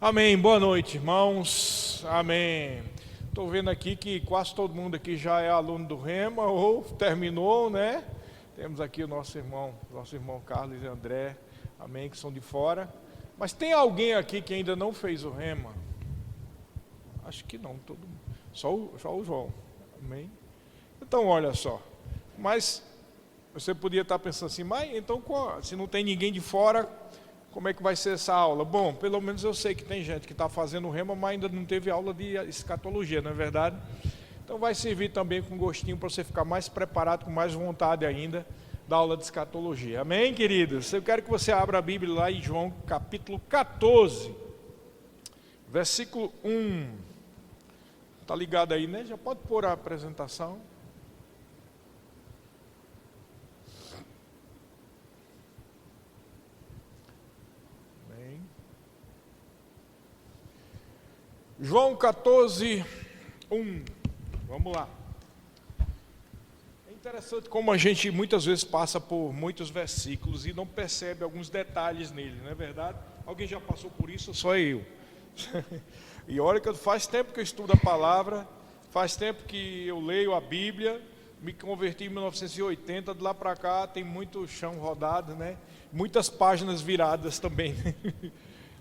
Amém, boa noite, irmãos, amém. Estou vendo aqui que quase todo mundo aqui já é aluno do Rema ou terminou, né? Temos aqui o nosso irmão Carlos e André, amém, que são de fora. Mas tem alguém aqui que ainda não fez o Rema? Acho que não, todo mundo. Só o João, amém. Então olha só, mas você podia estar pensando assim, mas então se não tem ninguém de fora, como é que vai ser essa aula? Bom, pelo menos eu sei que tem gente que está fazendo o Rema, mas ainda não teve aula de escatologia, não é verdade? Então vai servir também com gostinho para você ficar mais preparado, com mais vontade ainda da aula de escatologia. Amém, queridos? Eu quero que você abra a Bíblia lá em João capítulo 14, versículo 1. Está ligado aí, né? Já pode pôr a apresentação. João 14, 1. Vamos lá. É interessante como a gente muitas vezes passa por muitos versículos e não percebe alguns detalhes nele, não é verdade? Alguém já passou por isso? Só eu. E olha que faz tempo que eu estudo a palavra, faz tempo que eu leio a Bíblia, me converti em 1980, de lá para cá tem muito chão rodado, né? Muitas páginas viradas também.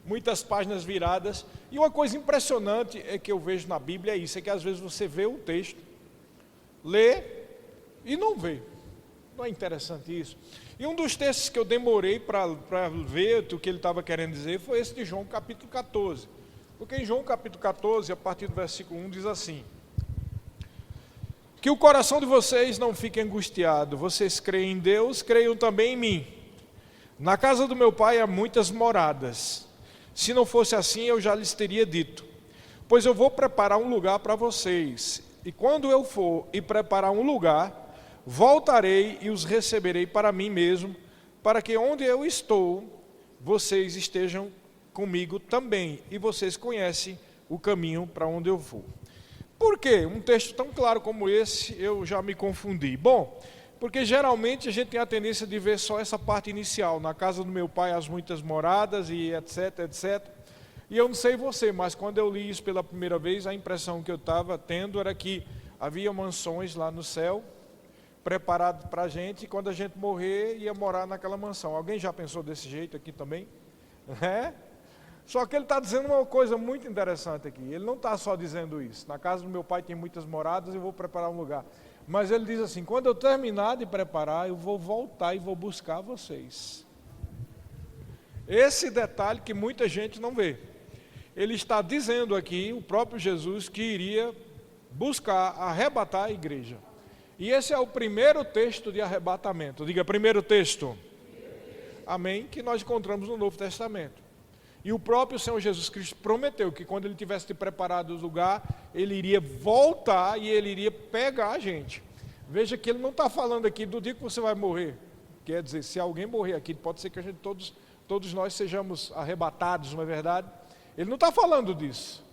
Muitas páginas viradas, e uma coisa impressionante é que eu vejo na Bíblia é isso, é que às vezes você vê o texto, lê e não vê. Não é interessante isso? E um dos textos que eu demorei para ver o que ele estava querendo dizer foi esse de João capítulo 14, porque em João capítulo 14, a partir do versículo 1, diz assim: que o coração de vocês não fique angustiado, vocês creem em Deus, creiam também em mim. Na casa do meu pai há muitas moradas. Se não fosse assim, eu já lhes teria dito. Pois eu vou preparar um lugar para vocês. E quando eu for e preparar um lugar, voltarei e os receberei para mim mesmo, para que onde eu estou, vocês estejam comigo também. E vocês conhecem o caminho para onde eu vou. Por quê? Um texto tão claro como esse, eu já me confundi. Bom, porque geralmente a gente tem a tendência de ver só essa parte inicial, na casa do meu pai as muitas moradas e etc, etc. E eu não sei você, mas quando eu li isso pela primeira vez, a impressão que eu estava tendo era que havia mansões lá no céu, preparadas para a gente, e quando a gente morrer, ia morar naquela mansão. Alguém já pensou desse jeito aqui também? É? Só que ele está dizendo uma coisa muito interessante aqui. Ele não está só dizendo isso. Na casa do meu pai tem muitas moradas, eu vou preparar um lugar. Mas ele diz assim: quando eu terminar de preparar, eu vou voltar e vou buscar vocês. Esse detalhe que muita gente não vê. Ele está dizendo aqui, o próprio Jesus, que iria buscar, arrebatar a igreja. E esse é o primeiro texto de arrebatamento. Diga, primeiro texto. Amém, que nós encontramos no Novo Testamento. E o próprio Senhor Jesus Cristo prometeu que quando ele tivesse preparado o lugar, ele iria voltar e ele iria pegar a gente. Veja que ele não está falando aqui do dia que você vai morrer. Quer dizer, se alguém morrer aqui, pode ser que a gente, todos nós sejamos arrebatados, não é verdade? Ele não está falando disso.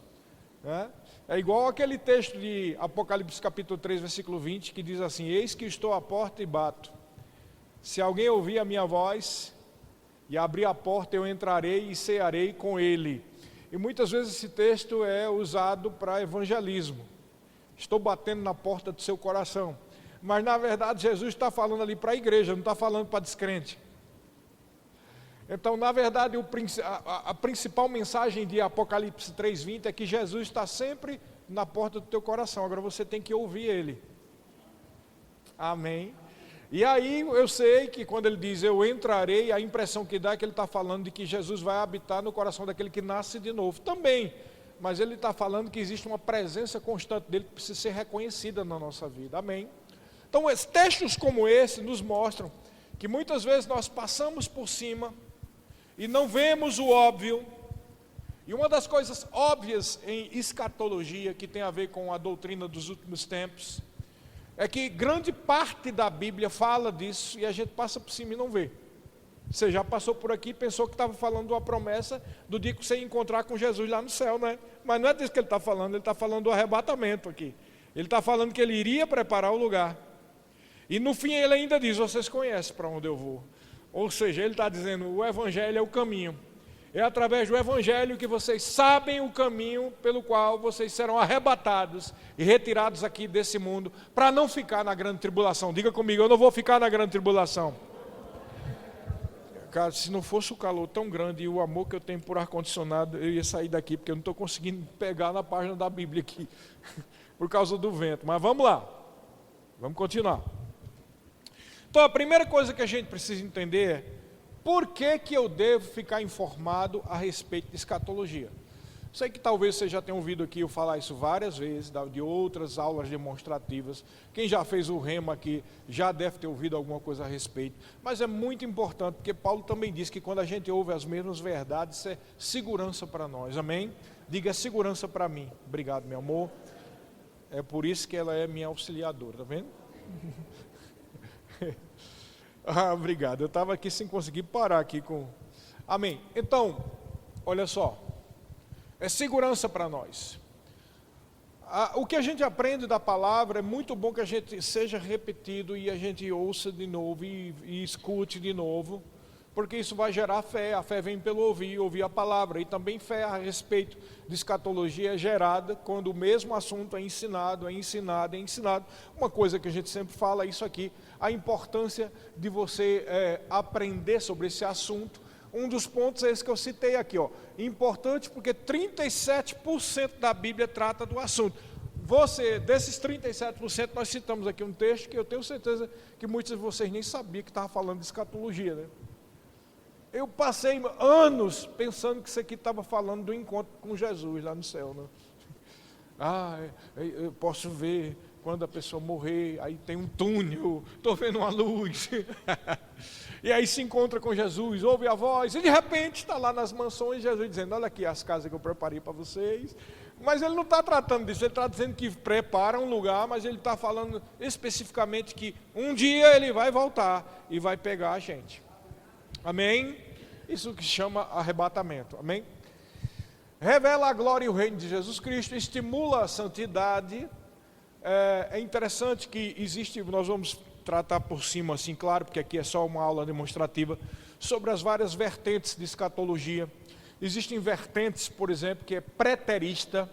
Né? É igual aquele texto de Apocalipse capítulo 3, versículo 20, que diz assim: eis que estou à porta e bato. Se alguém ouvir a minha voz e abrir a porta, eu entrarei e cearei com ele. E muitas vezes esse texto é usado para evangelismo. Estou batendo na porta do seu coração. Mas na verdade Jesus está falando ali para a igreja, não está falando para descrente. Então na verdade a principal mensagem de Apocalipse 3:20 é que Jesus está sempre na porta do teu coração. Agora você tem que ouvir ele. Amém. E aí eu sei que quando ele diz eu entrarei, a impressão que dá é que ele está falando de que Jesus vai habitar no coração daquele que nasce de novo também, mas ele está falando que existe uma presença constante dele que precisa ser reconhecida na nossa vida, amém? Então textos como esse nos mostram que muitas vezes nós passamos por cima e não vemos o óbvio, e uma das coisas óbvias em escatologia, que tem a ver com a doutrina dos últimos tempos, é que grande parte da Bíblia fala disso e a gente passa por cima e não vê. Você já passou por aqui e pensou que estava falando de uma promessa do dia que você ia encontrar com Jesus lá no céu, né? Mas não é disso que ele está falando, ele está falando do arrebatamento aqui. Ele está falando que ele iria preparar o lugar. E no fim ele ainda diz: vocês conhecem para onde eu vou. Ou seja, ele está dizendo, o Evangelho é o caminho. É através do Evangelho que vocês sabem o caminho pelo qual vocês serão arrebatados e retirados aqui desse mundo, para não ficar na grande tribulação. Diga comigo, eu não vou ficar na grande tribulação. Cara, se não fosse o calor tão grande e o amor que eu tenho por ar-condicionado, eu ia sair daqui, porque eu não estou conseguindo pegar na página da Bíblia aqui, por causa do vento. Mas vamos lá, vamos continuar. Então a primeira coisa que a gente precisa entender é, por que eu devo ficar informado a respeito de escatologia? Sei que talvez você já tenha ouvido aqui eu falar isso várias vezes, de outras aulas demonstrativas. Quem já fez o rema aqui já deve ter ouvido alguma coisa a respeito. Mas é muito importante, porque Paulo também diz que quando a gente ouve as mesmas verdades, isso é segurança para nós. Amém? Diga, é segurança para mim. Obrigado, meu amor. É por isso que ela é minha auxiliadora, tá vendo? Obrigado. Eu estava aqui sem conseguir parar aqui com... Amém. Então, olha só. É segurança para nós. O que a gente aprende da palavra é muito bom que a gente seja repetido e a gente ouça de novo e escute de novo, porque isso vai gerar fé. A fé vem pelo ouvir a palavra, e também fé a respeito de escatologia é gerada quando o mesmo assunto é ensinado. Uma coisa que a gente sempre fala, isso aqui, a importância de você aprender sobre esse assunto. Um dos pontos é esse que eu citei aqui, ó. Importante porque 37% da Bíblia trata do assunto. Desses 37%, nós citamos aqui um texto que eu tenho certeza que muitos de vocês nem sabiam que estava falando de escatologia, né? Eu passei anos pensando que isso aqui estava falando do encontro com Jesus lá no céu, né? Eu posso ver quando a pessoa morrer, aí tem um túnel, estou vendo uma luz. E aí se encontra com Jesus, ouve a voz, e de repente está lá nas mansões, Jesus dizendo, olha aqui as casas que eu preparei para vocês. Mas ele não está tratando disso, ele está dizendo que prepara um lugar, mas ele está falando especificamente que um dia ele vai voltar e vai pegar a gente. Amém? Isso que se chama arrebatamento, amém? Revela a glória e o reino de Jesus Cristo, estimula a santidade. É interessante que existe, nós vamos tratar por cima assim, claro, porque aqui é só uma aula demonstrativa, sobre as várias vertentes de escatologia. Existem vertentes, por exemplo, que é preterista.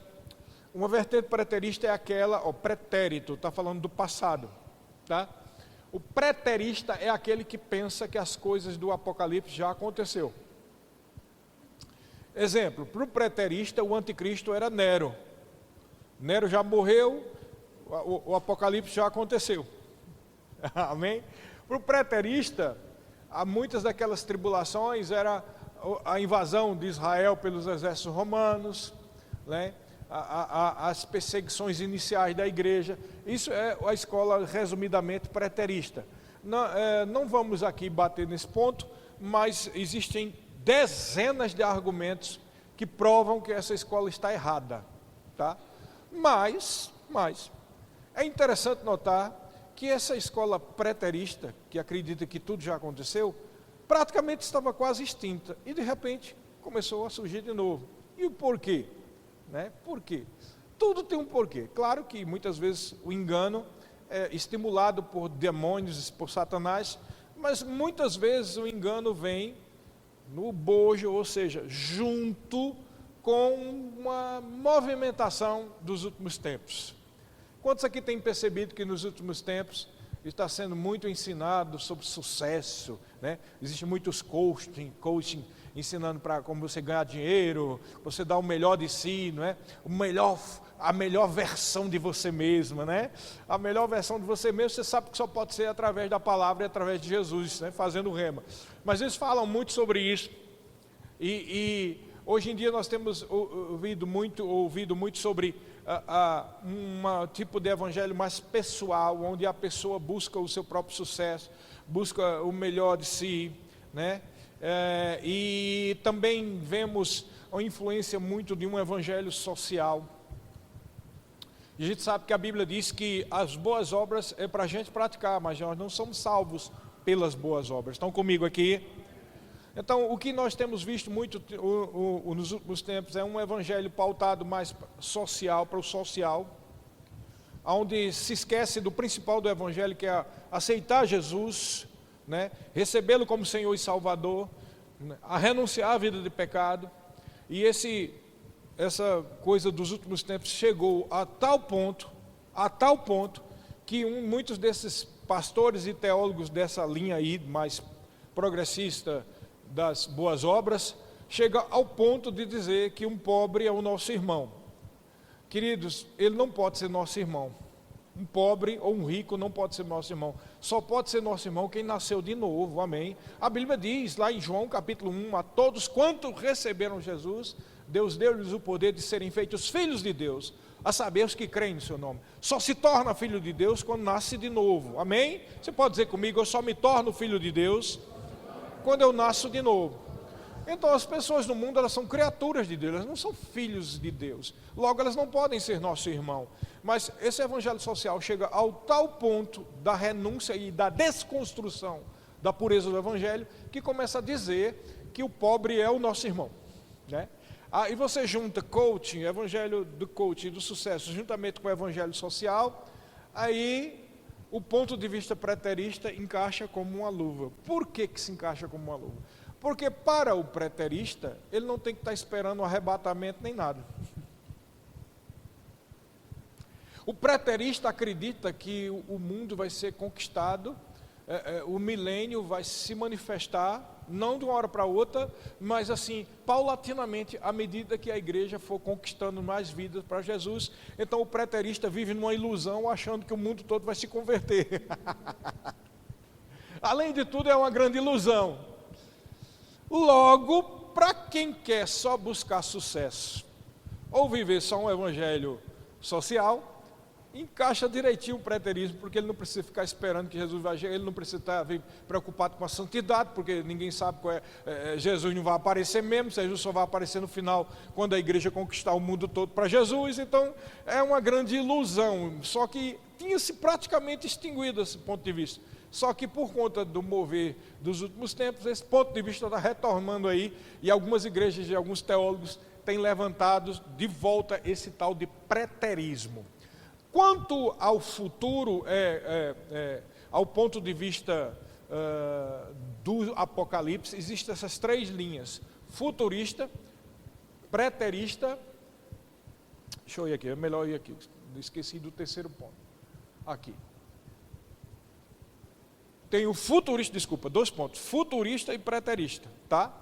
Uma vertente preterista é aquela, pretérito, está falando do passado, tá? O preterista é aquele que pensa que as coisas do Apocalipse já aconteceu. Exemplo, para o preterista, o anticristo era Nero. Nero já morreu, o Apocalipse já aconteceu. Amém? Para o preterista, há muitas daquelas tribulações era a invasão de Israel pelos exércitos romanos, né? As perseguições iniciais da igreja. Isso é a escola resumidamente preterista. Não vamos aqui bater nesse ponto, mas existem dezenas de argumentos que provam que essa escola está errada, tá? Mas é interessante notar que essa escola preterista, que acredita que tudo já aconteceu, praticamente estava quase extinta, e de repente começou a surgir de novo. E o porquê? Né? Por quê? Tudo tem um porquê. Claro que muitas vezes o engano é estimulado por demônios, por Satanás, mas muitas vezes o engano vem no bojo, ou seja, junto com uma movimentação dos últimos tempos. Quantos aqui têm percebido que nos últimos tempos está sendo muito ensinado sobre sucesso, né? Existem muitos coaching ensinando para como você ganhar dinheiro, você dar o melhor de si, não é? A melhor versão de você mesma, né? A melhor versão de você mesmo, você sabe que só pode ser através da palavra e através de Jesus, né? Fazendo rema. Mas eles falam muito sobre isso. E hoje em dia nós temos ouvido muito sobre um tipo de evangelho mais pessoal, onde a pessoa busca o seu próprio sucesso, busca o melhor de si, né? E também vemos a influência muito de um evangelho social. E a gente sabe que a Bíblia diz que as boas obras é para a gente praticar, mas nós não somos salvos pelas boas obras. Estão comigo aqui? Então, o que nós temos visto muito nos últimos tempos é um evangelho pautado mais social, para o social, onde se esquece do principal do evangelho, que é aceitar Jesus, né? Recebê-lo como Senhor e Salvador, a renunciar à vida de pecado, e essa coisa dos últimos tempos chegou a tal ponto, que muitos desses pastores e teólogos dessa linha aí, mais progressista das boas obras, chega ao ponto de dizer que um pobre é o nosso irmão. Queridos, ele não pode ser nosso irmão. Um pobre ou um rico não pode ser nosso irmão. Só pode ser nosso irmão quem nasceu de novo, amém? A Bíblia diz lá em João capítulo 1, a todos quanto receberam Jesus, Deus deu-lhes o poder de serem feitos filhos de Deus, a saber os que creem no seu nome. Só se torna filho de Deus quando nasce de novo, amém? Você pode dizer comigo, eu só me torno filho de Deus quando eu nasço de novo. Então as pessoas no mundo, elas são criaturas de Deus, elas não são filhos de Deus, logo elas não podem ser nosso irmão. Mas esse evangelho social chega ao tal ponto da renúncia e da desconstrução da pureza do evangelho, que começa a dizer que o pobre é o nosso irmão, né? E você junta coaching, evangelho do coaching, do sucesso, juntamente com o evangelho social, aí o ponto de vista preterista encaixa como uma luva. Por que se encaixa como uma luva? Porque para o preterista, ele não tem que estar esperando o arrebatamento nem nada. O preterista acredita que o mundo vai ser conquistado, o milênio vai se manifestar, não de uma hora para outra, mas assim, paulatinamente, à medida que a igreja for conquistando mais vidas para Jesus. Então o preterista vive numa ilusão, achando que o mundo todo vai se converter. Além de tudo, é uma grande ilusão. Logo, para quem quer só buscar sucesso, ou viver só um evangelho social, encaixa direitinho o preterismo, porque ele não precisa ficar esperando que Jesus vai chegar, ele não precisa estar preocupado com a santidade, porque ninguém sabe qual Jesus não vai aparecer mesmo, Jesus só vai aparecer no final, quando a igreja conquistar o mundo todo para Jesus. Então é uma grande ilusão, só que tinha-se praticamente extinguido esse ponto de vista. Só que por conta do mover dos últimos tempos, esse ponto de vista está retornando aí, e algumas igrejas e alguns teólogos têm levantado de volta esse tal de preterismo. Quanto ao futuro, ao ponto de vista do Apocalipse, existem essas três linhas: futurista, preterista. Deixa eu ir aqui, é melhor ir aqui, esqueci do terceiro ponto. Aqui. Tem o futurista, desculpa, 2 pontos: futurista e preterista, tá?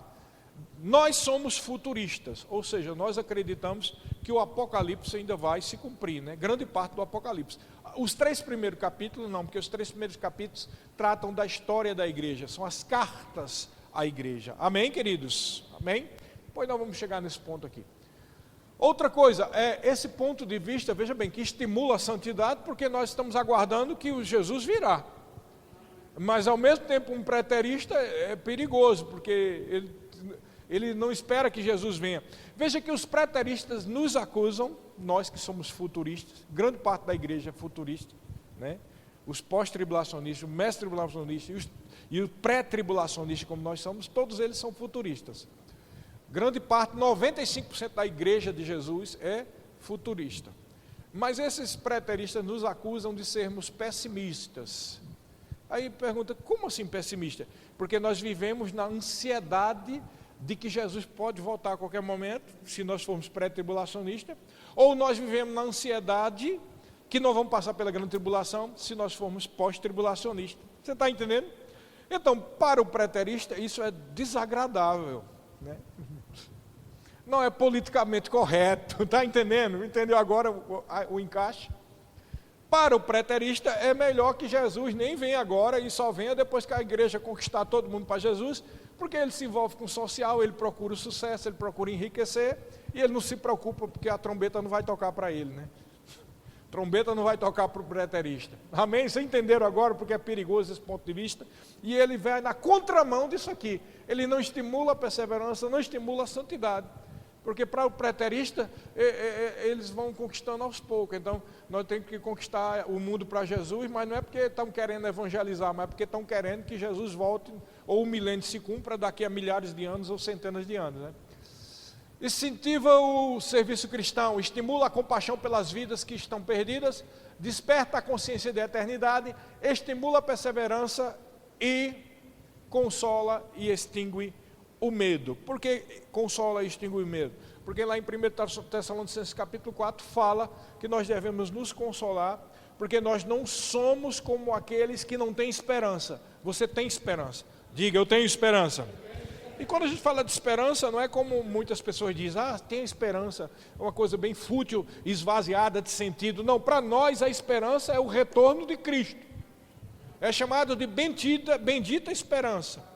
Nós somos futuristas, ou seja, nós acreditamos que o Apocalipse ainda vai se cumprir, né? Grande parte do Apocalipse. Os 3 primeiros capítulos não, porque os 3 primeiros capítulos tratam da história da igreja, são as cartas à igreja. Amém, queridos? Amém? Pois nós vamos chegar nesse ponto aqui. Outra coisa, esse ponto de vista, veja bem, que estimula a santidade, porque nós estamos aguardando que o Jesus virá. Mas ao mesmo tempo um preterista é perigoso, porque ele não espera que Jesus venha. Veja que os preteristas nos acusam, nós que somos futuristas, grande parte da igreja é futurista, né? Os pós-tribulacionistas, o mestre-tribulacionista e o pré-tribulacionista, como nós somos, todos eles são futuristas. Grande parte, 95% da igreja de Jesus é futurista. Mas esses preteristas nos acusam de sermos pessimistas. Aí pergunta, como assim pessimista? Porque nós vivemos na ansiedade de que Jesus pode voltar a qualquer momento, se nós formos pré-tribulacionistas, ou nós vivemos na ansiedade que não vamos passar pela grande tribulação, se nós formos pós-tribulacionistas. Você está entendendo? Então, para o preterista, isso é desagradável, né? Não é politicamente correto, está entendendo? Entendeu agora o encaixe? Para o preterista, é melhor que Jesus nem venha agora e só venha depois que a igreja conquistar todo mundo para Jesus, porque ele se envolve com o social, ele procura o sucesso, ele procura enriquecer, e ele não se preocupa porque a trombeta não vai tocar para ele, né? Trombeta não vai tocar para o preterista. Amém? Vocês entenderam agora porque é perigoso esse ponto de vista? E ele vai na contramão disso aqui. Ele não estimula a perseverança, não estimula a santidade. Porque para o preterista, eles vão conquistando aos poucos. Então, nós temos que conquistar o mundo para Jesus, mas não é porque estão querendo evangelizar, mas é porque estão querendo que Jesus volte, ou o milênio se cumpra daqui a milhares de anos ou centenas de anos, né? Incentiva o serviço cristão, estimula a compaixão pelas vidas que estão perdidas, desperta a consciência da eternidade, estimula a perseverança e consola e extingue o medo. Por que consola e extingue o medo? Porque lá em 1 Tessalonicenses capítulo 4 fala que nós devemos nos consolar, porque nós não somos como aqueles que não têm esperança. Você tem esperança. Diga, eu tenho esperança. E quando a gente fala de esperança, não é como muitas pessoas dizem, tem esperança, é uma coisa bem fútil, esvaziada de sentido. Não, para nós a esperança é o retorno de Cristo. É chamado de bendita esperança.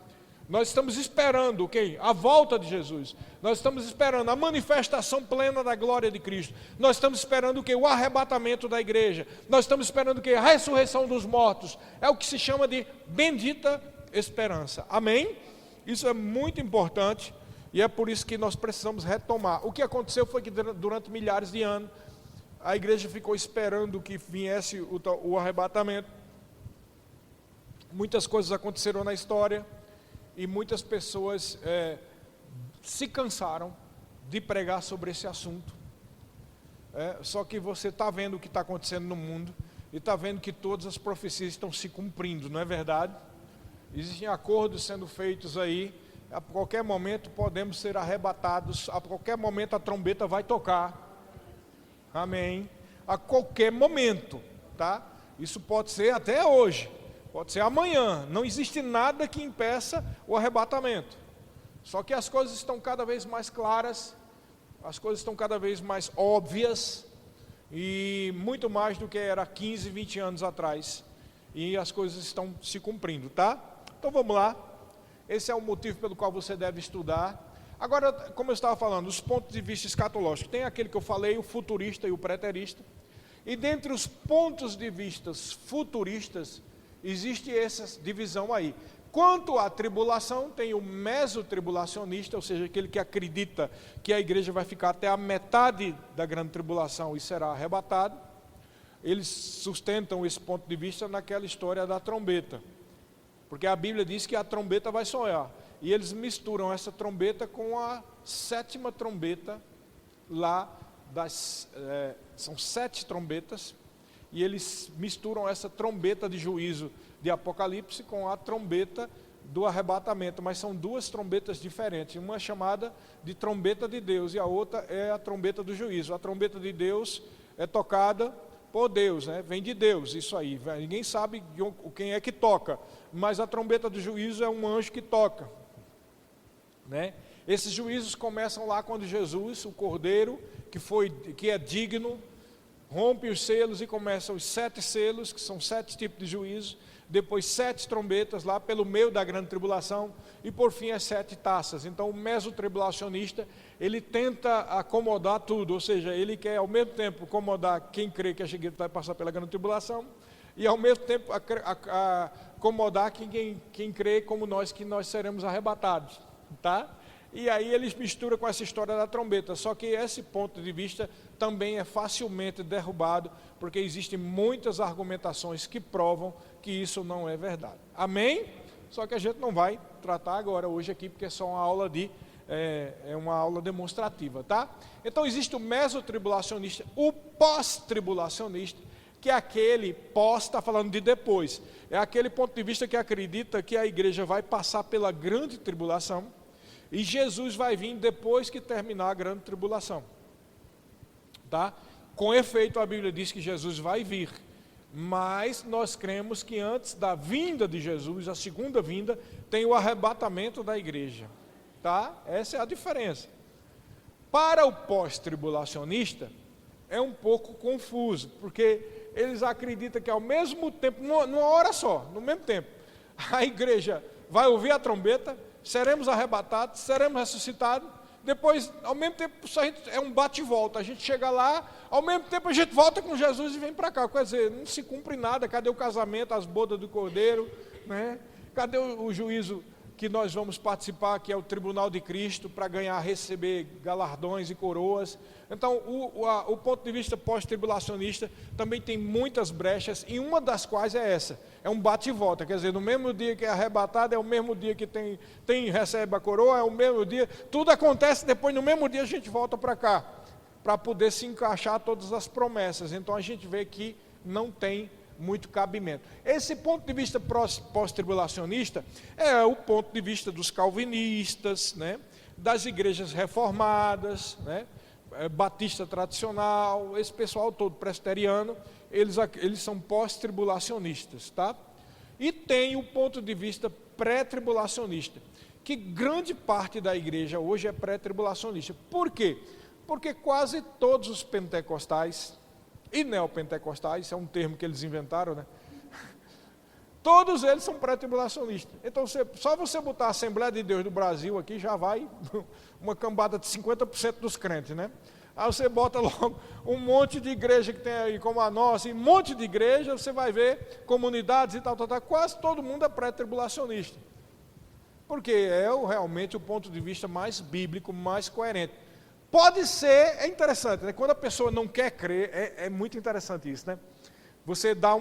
Nós estamos esperando a volta de Jesus. Nós estamos esperando a manifestação plena da glória de Cristo. Nós estamos esperando o arrebatamento da igreja. Nós estamos esperando a ressurreição dos mortos. É o que se chama de bendita esperança. Amém? Isso é muito importante e é por isso que nós precisamos retomar. O que aconteceu foi que durante milhares de anos a igreja ficou esperando que viesse o arrebatamento. Muitas coisas aconteceram na história. E muitas pessoas se cansaram de pregar sobre esse assunto. Só que você está vendo o que está acontecendo no mundo e está vendo que todas as profecias estão se cumprindo, não é verdade? Existem acordos sendo feitos aí, a qualquer momento podemos ser arrebatados, a qualquer momento a trombeta vai tocar. Amém? A qualquer momento, tá? Isso pode ser até hoje. Pode ser amanhã, não existe nada que impeça o arrebatamento. Só que as coisas estão cada vez mais claras, as coisas estão cada vez mais óbvias, e muito mais do que era 15, 20 anos atrás. E as coisas estão se cumprindo, tá? Então vamos lá. Esse é o motivo pelo qual você deve estudar. Agora, como eu estava falando, os pontos de vista escatológicos. Tem aquele que eu falei, o futurista e o preterista. E dentre os pontos de vista futuristas, existe essa divisão aí. Quanto à tribulação, tem o mesotribulacionista, ou seja, aquele que acredita que a igreja vai ficar até a metade da grande tribulação e será arrebatado. Eles sustentam esse ponto de vista naquela história da trombeta. Porque a Bíblia diz que a trombeta vai soar. E eles misturam essa trombeta com a 7ª trombeta lá são 7 trombetas. E eles misturam essa trombeta de juízo de Apocalipse com a trombeta do arrebatamento, mas são 2 trombetas diferentes. Uma é chamada de trombeta de Deus e a outra é a trombeta do juízo. A trombeta de Deus é tocada por Deus, né? Vem de Deus, isso aí. Ninguém sabe quem é que toca, mas a trombeta do juízo é um anjo que toca, né? Esses juízos começam lá quando Jesus, o Cordeiro, que é digno, rompe os selos e começam os 7 selos, que são 7 tipos de juízo, depois 7 trombetas lá pelo meio da grande tribulação, e por fim as 7 taças. Então o mesotribulacionista, ele tenta acomodar tudo, ou seja, ele quer ao mesmo tempo acomodar quem crê que a igreja vai passar pela grande tribulação, e ao mesmo tempo acomodar quem crê como nós, que nós seremos arrebatados, tá? E aí eles misturam com essa história da trombeta, só que esse ponto de vista também é facilmente derrubado, porque existem muitas argumentações que provam que isso não é verdade. Amém? Só que a gente não vai tratar agora, hoje aqui, porque é só uma aula uma aula demonstrativa, tá? Então existe o mesotribulacionista, o pós-tribulacionista, que é aquele pós, está falando de depois, é aquele ponto de vista que acredita que a igreja vai passar pela grande tribulação, e Jesus vai vir depois que terminar a grande tribulação, tá? Com efeito, a Bíblia diz que Jesus vai vir, mas nós cremos que antes da vinda de Jesus, a segunda vinda, tem o arrebatamento da igreja, tá? Essa é a diferença. Para o pós-tribulacionista, é um pouco confuso, porque eles acreditam que ao mesmo tempo, numa hora só, no mesmo tempo, a igreja vai ouvir a trombeta, seremos arrebatados, seremos ressuscitados, depois, ao mesmo tempo, é um bate e volta, a gente chega lá, ao mesmo tempo a gente volta com Jesus e vem para cá, quer dizer, não se cumpre nada, cadê o casamento, as bodas do Cordeiro, né? Cadê o juízo que nós vamos participar, que é o tribunal de Cristo, para receber galardões e coroas? Então, o ponto de vista pós-tribulacionista também tem muitas brechas, e uma das quais é essa, é um bate e volta, quer dizer, no mesmo dia que é arrebatado, é o mesmo dia que recebe a coroa, é o mesmo dia, tudo acontece, depois no mesmo dia a gente volta para cá, para poder se encaixar todas as promessas. Então a gente vê que não tem muito cabimento. Esse ponto de vista pós-tribulacionista é o ponto de vista dos calvinistas, né, das igrejas reformadas, né, batista tradicional, esse pessoal todo presbiteriano, eles são pós-tribulacionistas, tá? E tem o ponto de vista pré-tribulacionista, que grande parte da igreja hoje é pré-tribulacionista. Por quê? Porque quase todos os pentecostais e neopentecostais, isso é um termo que eles inventaram, né? Todos eles são pré-tribulacionistas. Então, só você botar a Assembleia de Deus do Brasil aqui, já vai uma cambada de 50% dos crentes, né? Aí você bota logo um monte de igreja que tem aí, como a nossa, e um monte de igreja, você vai ver comunidades e tal, quase todo mundo é pré-tribulacionista. Porque é realmente o ponto de vista mais bíblico, mais coerente. Pode ser, é interessante, né? Quando a pessoa não quer crer, é muito interessante isso, né? Você dá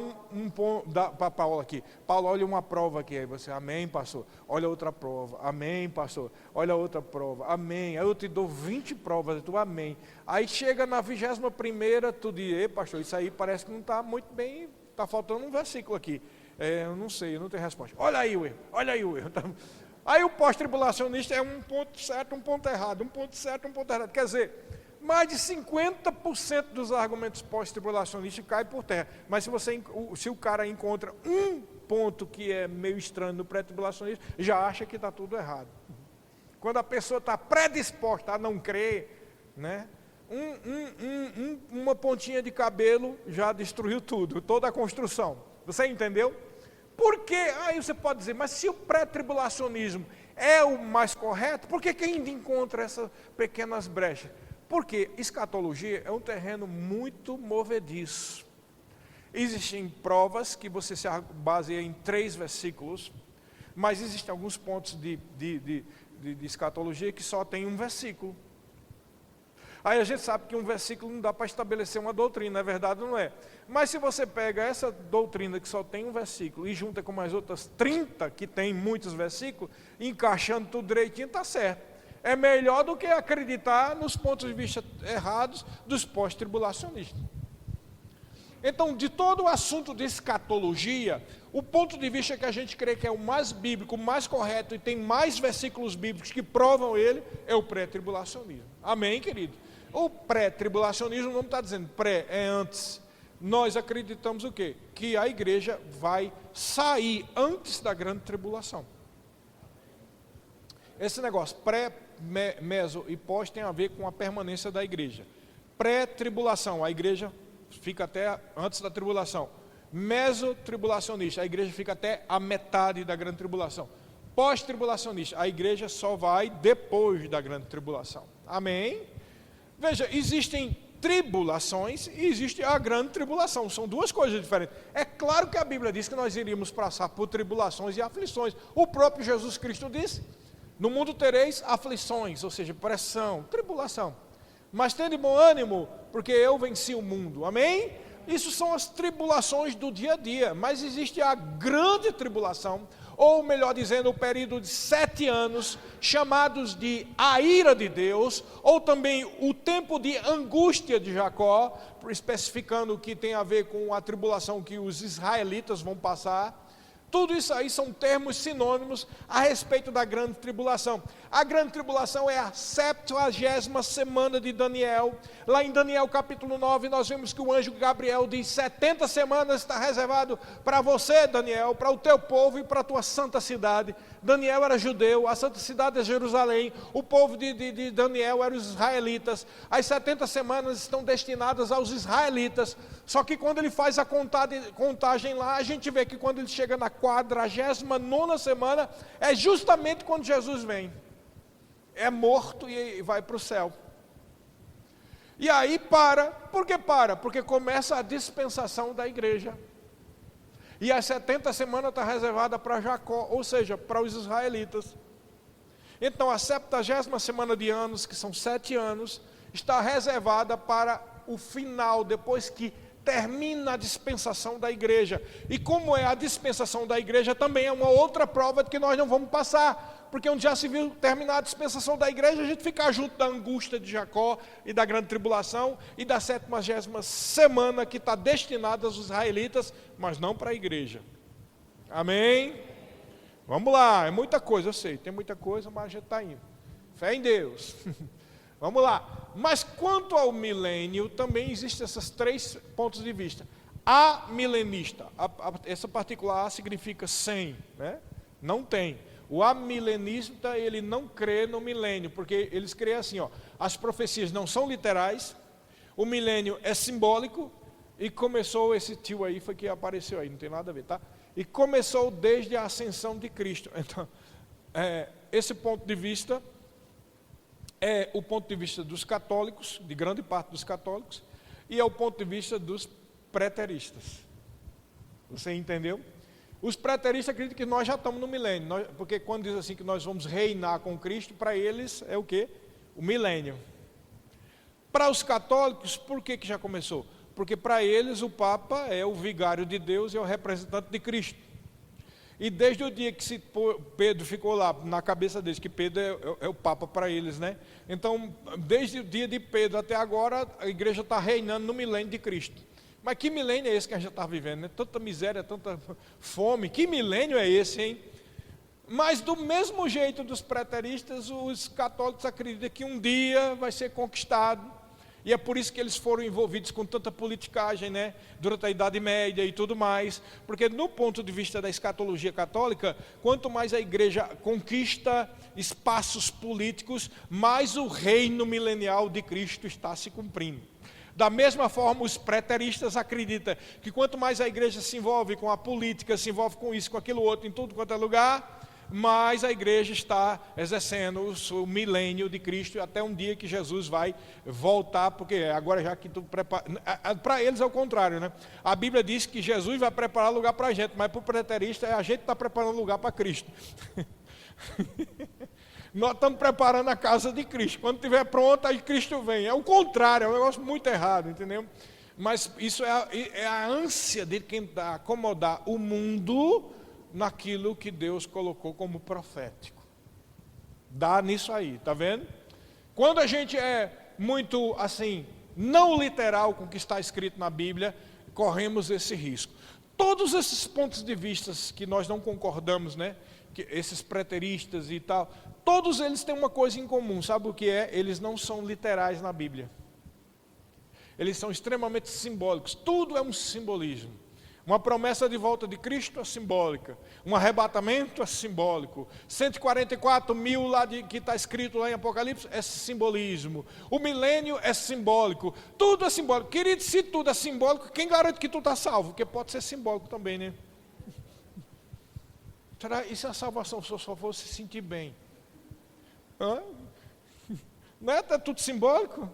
para Paulo aqui, Paulo, olha uma prova aqui, aí você, amém, pastor, olha outra prova, amém, pastor, olha outra prova, amém, aí eu te dou 20 provas, tu, amém, aí chega na 21ª, tu diz, pastor, isso aí parece que não está muito bem, está faltando um versículo aqui, eu não sei, eu não tenho resposta, olha aí o erro, aí o pós-tribulacionista é um ponto certo, um ponto errado, um ponto certo, um ponto errado, quer dizer, mais de 50% dos argumentos pós-tribulacionistas caem por terra. Mas se o cara encontra um ponto que é meio estranho no pré-tribulacionista, já acha que está tudo errado. Quando a pessoa está predisposta a não crer, né, uma pontinha de cabelo já destruiu tudo, toda a construção. Você entendeu? Por quê? Aí você pode dizer, mas se o pré-tribulacionismo é o mais correto, por que ainda encontra essas pequenas brechas? Porque escatologia é um terreno muito movediço. Existem provas que você se baseia em 3 versículos, mas existem alguns pontos de escatologia que só tem um versículo. Aí a gente sabe que um versículo não dá para estabelecer uma doutrina, é verdade ou não é? Mas se você pega essa doutrina que só tem um versículo e junta com as outras 30 que tem muitos versículos, encaixando tudo direitinho, está certo. É melhor do que acreditar nos pontos de vista errados dos pós-tribulacionistas. Então, de todo o assunto de escatologia, o ponto de vista que a gente crê que é o mais bíblico, o mais correto e tem mais versículos bíblicos que provam ele, é o pré-tribulacionismo. Amém, querido? O pré-tribulacionismo não está dizendo pré, é antes. Nós acreditamos o quê? Que a igreja vai sair antes da grande tribulação. Esse negócio pré, meso e pós tem a ver com a permanência da igreja. Pré-tribulação, a igreja fica até antes da tribulação. Meso-tribulacionista, a igreja fica até a metade da grande tribulação. Pós-tribulacionista, a igreja só vai depois da grande tribulação. Amém? Veja, existem tribulações e existe a grande tribulação, são duas coisas diferentes. É claro que a Bíblia diz que nós iríamos passar por tribulações e aflições. O próprio Jesus Cristo disse: no mundo tereis aflições, ou seja, pressão, tribulação. Mas tende bom ânimo, porque eu venci o mundo. Amém? Isso são as tribulações do dia a dia. Mas existe a grande tribulação, ou melhor dizendo, o período de 7 anos, chamados de a ira de Deus, ou também o tempo de angústia de Jacó, especificando o que tem a ver com a tribulação que os israelitas vão passar. Tudo isso aí são termos sinônimos a respeito da grande tribulação. A grande tribulação é a 70ª semana de Daniel. Lá em Daniel capítulo 9, nós vimos que o anjo Gabriel diz: 70 semanas está reservado para você, Daniel, para o teu povo e para a tua santa cidade. Daniel era judeu, a santa cidade é Jerusalém, o povo de Daniel eram os israelitas. As 70 semanas estão destinadas aos israelitas. Só que quando ele faz a contagem lá, a gente vê que quando ele chega na 49ª semana, é justamente quando Jesus vem. É morto e vai para o céu. E aí para. Por que para? Porque começa a dispensação da igreja. E as 70 semanas está reservada para Jacó, ou seja, para os israelitas. Então a 70ª semana de anos, que são 7 anos, está reservada para o final, depois que termina a dispensação da igreja. E como é a dispensação da igreja, também é uma outra prova de que nós não vamos passar porque onde já se viu terminar a dispensação da igreja, a gente ficar junto da angústia de Jacó e da grande tribulação e da 70ª semana que está destinada aos israelitas, mas não para a igreja. Amém? Vamos lá, é muita coisa, eu sei, tem muita coisa, mas a gente está indo. Fé em Deus. Vamos lá. Mas quanto ao milênio, também existem esses 3 pontos de vista. A milenista, essa particular A significa sem, né? Não tem. O amilenista, ele não crê no milênio, porque eles creem assim, ó, as profecias não são literais, o milênio é simbólico, e começou, esse tio aí foi que apareceu aí, não tem nada a ver, tá? E começou desde a ascensão de Cristo. Então, esse ponto de vista é o ponto de vista dos católicos, de grande parte dos católicos, e é o ponto de vista dos preteristas. Você entendeu? Os preteristas acreditam que nós já estamos no milênio, porque quando diz assim que nós vamos reinar com Cristo, para eles é o quê? O milênio. Para os católicos, por que já começou? Porque para eles o Papa é o vigário de Deus e é o representante de Cristo. E desde o dia que Pedro ficou lá, na cabeça deles, que Pedro é o Papa para eles, né? Então, desde o dia de Pedro até agora, a igreja está reinando no milênio de Cristo. Mas que milênio é esse que a gente está vivendo, né? Tanta miséria, tanta fome, que milênio é esse, hein? Mas do mesmo jeito dos preteristas, os católicos acreditam que um dia vai ser conquistado. E é por isso que eles foram envolvidos com tanta politicagem, né? Durante a Idade Média e tudo mais. Porque no ponto de vista da escatologia católica, quanto mais a igreja conquista espaços políticos, mais o reino milenial de Cristo está se cumprindo. Da mesma forma, os preteristas acreditam que quanto mais a igreja se envolve com a política, se envolve com isso, com aquilo outro, em tudo quanto é lugar, mais a igreja está exercendo o milênio de Cristo até um dia que Jesus vai voltar, porque agora já que tudo prepara... Para eles é o contrário, né? A Bíblia diz que Jesus vai preparar lugar para a gente, mas para o preterista a gente está preparando lugar para Cristo. Nós estamos preparando a casa de Cristo. Quando estiver pronta, aí Cristo vem. É o contrário, é um negócio muito errado, entendeu? Mas isso é a ânsia de quem está acomodar o mundo naquilo que Deus colocou como profético. Dá nisso aí, tá vendo? Quando a gente é muito, assim, não literal com o que está escrito na Bíblia, corremos esse risco. Todos esses pontos de vista que nós não concordamos, né? Que esses preteristas e tal, todos eles têm uma coisa em comum, sabe o que é? Eles não são literais na Bíblia. Eles são extremamente simbólicos, tudo é um simbolismo. Uma promessa de volta de Cristo é simbólica, um arrebatamento é simbólico, 144 mil lá que está escrito lá em Apocalipse é simbolismo, o milênio é simbólico, tudo é simbólico. Querido, se tudo é simbólico, quem garante que tu está salvo? Porque pode ser simbólico também, né? Será? E se a salvação só fosse se sentir bem? Não é? Está tudo simbólico?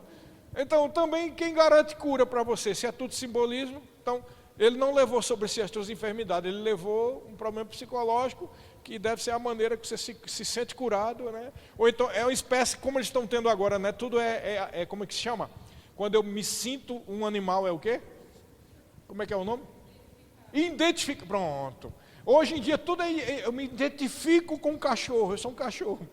Então também quem garante cura para você? Se é tudo simbolismo, então ele não levou sobre si as suas enfermidades, ele levou um problema psicológico que deve ser a maneira que você se sente curado, né? Ou então é uma espécie, como eles estão tendo agora, né? Tudo como é que se chama? Quando eu me sinto um animal, é o quê? Como é que é o nome? Identifica, pronto. Hoje em dia tudo eu me identifico com um cachorro, eu sou um cachorro.